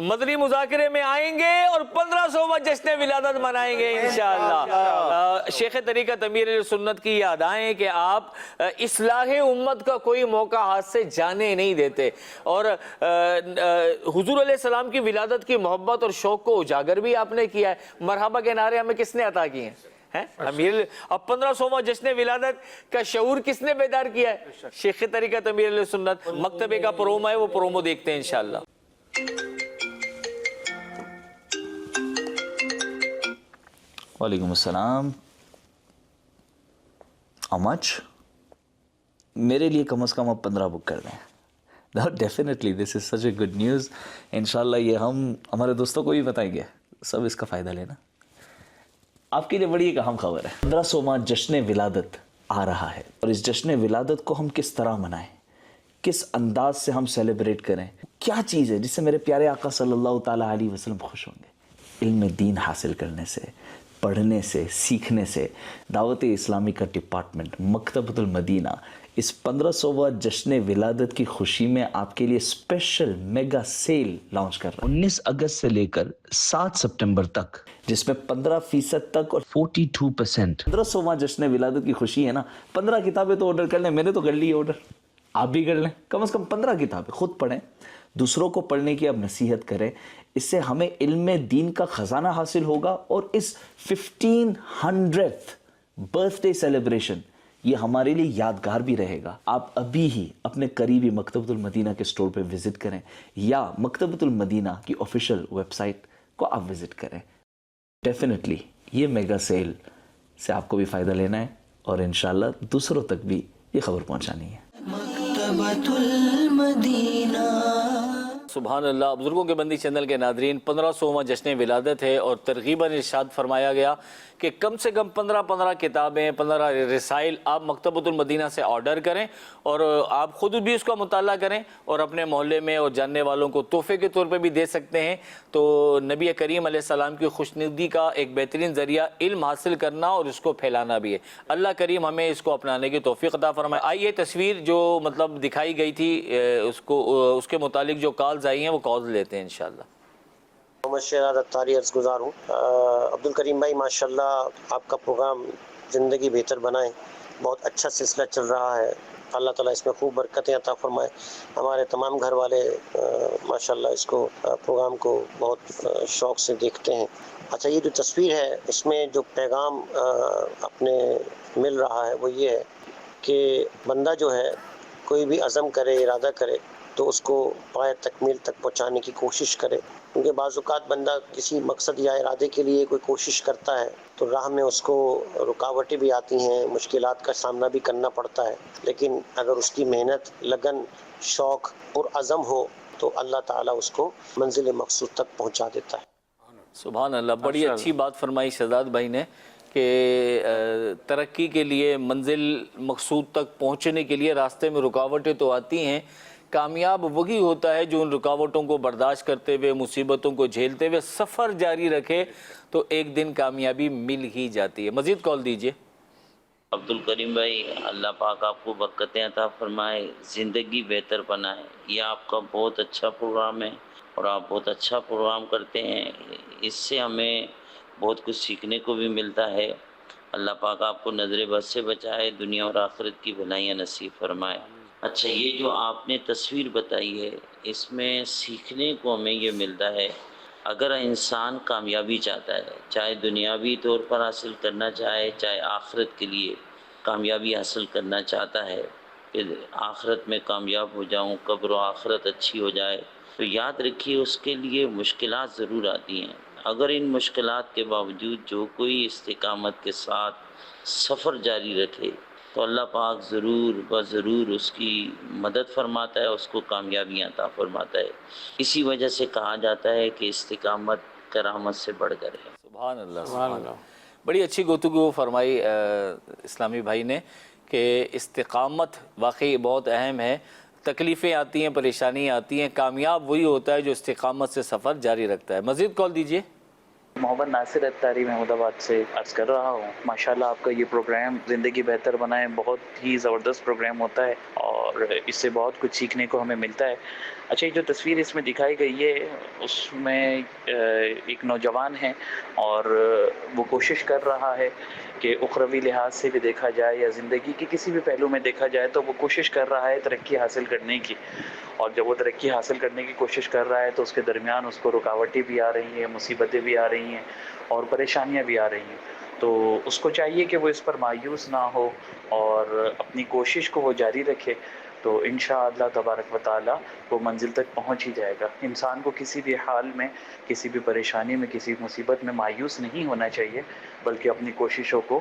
مدنی مذاکرے میں آئیں گے اور 1500واں جشن ولادت منائیں گے انشاءاللہ. شیخ طریقت امیر علیہ سنت کی یہ ادائیں کہ آپ اصلاح امت کا کوئی موقع ہاتھ سے جانے نہیں دیتے, اور حضور علیہ السلام کی ولادت کی محبت اور شوق کو اجاگر بھی آپ نے کیا ہے. مرحبا کے نعرے ہمیں کس نے عطا کیے ہیں؟ اب 1500واں جشن ولادت کا شعور کس نے بیدار کیا ہے؟ شیخ طریقت امیر علیہ سنت. مکتبے کا پرومو ہے, وہ پرومو دیکھتے ہیں انشاءاللہ. وعلیکم السلام. How much? میرے لیے کم از کم اب 15 بک کر دیں. Definitely this is such a good news. انشاءاللہ یہ ہم ہمارے دوستوں کو بھی بتائیں گے, سب اس کا فائدہ لینا. آپ کے لیے بڑی ایک اہم خبر ہے. 1500واں جشن ولادت آ رہا ہے, اور اس جشن ولادت کو ہم کس طرح منائیں, کس انداز سے ہم سیلیبریٹ کریں, کیا چیز ہے جس سے میرے پیارے آقا صلی اللہ تعالیٰ علیہ وسلم خوش ہوں گے. علم دین حاصل کرنے سے، پڑھنے سے، سیکھنے سے دعوت اسلامی کا ڈپارٹمنٹ مکتبۃ المدینہ اس 1500واں جشن ولادت کی خوشی میں آپ کے لیے اسپیشل میگا سیل لانچ کر رہا ہے 19 اگست سے لے کر 7 سپٹمبر تک، جس میں 15% تک اور 42%۔ 1500واں جشن ولادت کی خوشی ہے نا، 15 کتابیں تو آرڈر کر لیں، میں نے تو کر لی آرڈر، آپ بھی کر لیں، کم از کم 15 کتابیں خود پڑھیں، دوسروں کو پڑھنے کی اب نصیحت کریں، اس سے ہمیں علم دین کا خزانہ حاصل ہوگا، اور اس 1500th برتھ ڈے سیلیبریشن یہ ہمارے لیے یادگار بھی رہے گا۔ آپ ابھی ہی اپنے قریبی مکتبۃ المدینہ کے سٹور پہ وزٹ کریں، یا مکتبۃ المدینہ کی آفیشیل ویب سائٹ کو آپ وزٹ کریں۔ ڈیفینیٹلی یہ میگا سیل سے آپ کو بھی فائدہ لینا ہے، اور انشاءاللہ دوسروں تک بھی یہ خبر پہنچانی ہے۔ مکتبۃ المدینہ۔ سبحان اللہ۔ بزرگوں کے بندی چینل کے ناظرین، 1500واں جشن ولادت ہے، اور ترغیباً ارشاد فرمایا گیا کہ کم سے کم 15 کتابیں، 15 رسائل آپ مکتبۃ المدینہ سے آرڈر کریں، اور آپ خود بھی اس کا مطالعہ کریں، اور اپنے محلے میں اور جاننے والوں کو تحفے کے طور پہ بھی دے سکتے ہیں۔ تو نبی کریم علیہ السلام کی خوشنودی کا ایک بہترین ذریعہ علم حاصل کرنا اور اس کو پھیلانا بھی ہے۔ اللہ کریم ہمیں اس کو اپنانے کی توفیق عطا فرمائے۔ آئیے تصویر جو مطلب دکھائی گئی تھی اس کے متعلق جو کالز آئی ہیں وہ کالز لیتے ہیں انشاءاللہ۔ محمد شہزاد اتاری عرض گزار ہوں۔ عبد الکریم بھائی ماشاءاللہ آپ کا پروگرام زندگی بہتر بنائیں، بہت اچھا سلسلہ چل رہا ہے، اللہ تعالیٰ اس میں خوب برکتیں عطا فرمائے۔ ہمارے تمام گھر والے ماشاءاللہ اس کو پروگرام کو بہت شوق سے دیکھتے ہیں۔ اچھا، یہ جو تصویر ہے اس میں جو پیغام اپنے مل رہا ہے وہ یہ ہے کہ بندہ جو ہے کوئی بھی عزم کرے، ارادہ کرے تو اس کو پائے تکمیل تک پہنچانے کی کوشش کرے، کیونکہ بعض اوقات بندہ کسی مقصد یا ارادے کے لیے کوئی کوشش کرتا ہے تو راہ میں اس کو رکاوٹیں بھی آتی ہیں، مشکلات کا سامنا بھی کرنا پڑتا ہے، لیکن اگر اس کی محنت، لگن، شوق اور عزم ہو تو اللہ تعالیٰ اس کو منزل مقصود تک پہنچا دیتا ہے۔ سبحان اللہ، بڑی اچھی بات فرمائی شہزاد بھائی نے کہ ترقی کے لیے، منزل مقصود تک پہنچنے کے لیے راستے میں رکاوٹیں تو آتی ہیں، کامیاب وہی ہوتا ہے جو ان رکاوٹوں کو برداشت کرتے ہوئے، مصیبتوں کو جھیلتے ہوئے سفر جاری رکھے، تو ایک دن کامیابی مل ہی جاتی ہے۔ مزید کال دیجئے۔ عبد الکریم بھائی، اللہ پاک آپ کو برکتیں عطا فرمائے، زندگی بہتر بنائے۔ یہ آپ کا بہت اچھا پروگرام ہے اور آپ بہت اچھا پروگرام کرتے ہیں، اس سے ہمیں بہت کچھ سیکھنے کو بھی ملتا ہے۔ اللہ پاک آپ کو نظر بد سے بچائے، دنیا اور آخرت کی بھلائیاں نصیب فرمائے۔ اچھا، یہ جو آپ نے تصویر بتائی ہے اس میں سیکھنے کو ہمیں یہ ملتا ہے، اگر انسان کامیابی چاہتا ہے، چاہے دنیاوی طور پر حاصل کرنا چاہے، چاہے آخرت کے لیے کامیابی حاصل کرنا چاہتا ہے کہ آخرت میں کامیاب ہو جاؤں، قبر و آخرت اچھی ہو جائے، تو یاد رکھیے اس کے لیے مشکلات ضرور آتی ہیں۔ اگر ان مشکلات کے باوجود جو کوئی استقامت کے ساتھ سفر جاری رکھے تو اللہ پاک ضرور اس کی مدد فرماتا ہے، اس کو کامیابیاں عطا فرماتا ہے۔ اسی وجہ سے کہا جاتا ہے کہ استقامت کرامت سے بڑھ کر ہے۔ سبحان اللہ، سبحان اللہ۔ بڑی اچھی گفتگو فرمائی اسلامی بھائی نے کہ استقامت واقعی بہت اہم ہے۔ تکلیفیں آتی ہیں، پریشانیاں آتی ہیں، کامیاب وہی ہوتا ہے جو استقامت سے سفر جاری رکھتا ہے۔ مزید کال دیجئے۔ محمد ناصر اتاری محمود آباد سے عرض کر رہا ہوں، ماشاءاللہ آپ کا یہ پروگرام زندگی بہتر بنائے بہت ہی زبردست پروگرام ہوتا ہے اور اس سے بہت کچھ سیکھنے کو ہمیں ملتا ہے۔ اچھا، یہ جو تصویر اس میں دکھائی گئی ہے اس میں ایک نوجوان ہے اور وہ کوشش کر رہا ہے کہ اخروی لحاظ سے بھی دیکھا جائے یا زندگی کے کسی بھی پہلو میں دیکھا جائے تو وہ کوشش کر رہا ہے ترقی حاصل کرنے کی، اور جب وہ ترقی حاصل کرنے کی کوشش کر رہا ہے تو اس کے درمیان اس کو رکاوٹیں بھی آ رہی ہیں، مصیبتیں بھی آ رہی ہیں اور پریشانیاں بھی آ رہی ہیں، تو اس کو چاہیے کہ وہ اس پر مایوس نہ ہو اور اپنی کوشش کو وہ جاری رکھے، تو انشاءاللہ تبارک و تعالی وہ منزل تک پہنچ ہی جائے گا۔ انسان کو کسی بھی حال میں، کسی بھی پریشانی میں، کسی مصیبت میں مایوس نہیں ہونا چاہیے، بلکہ اپنی کوششوں کو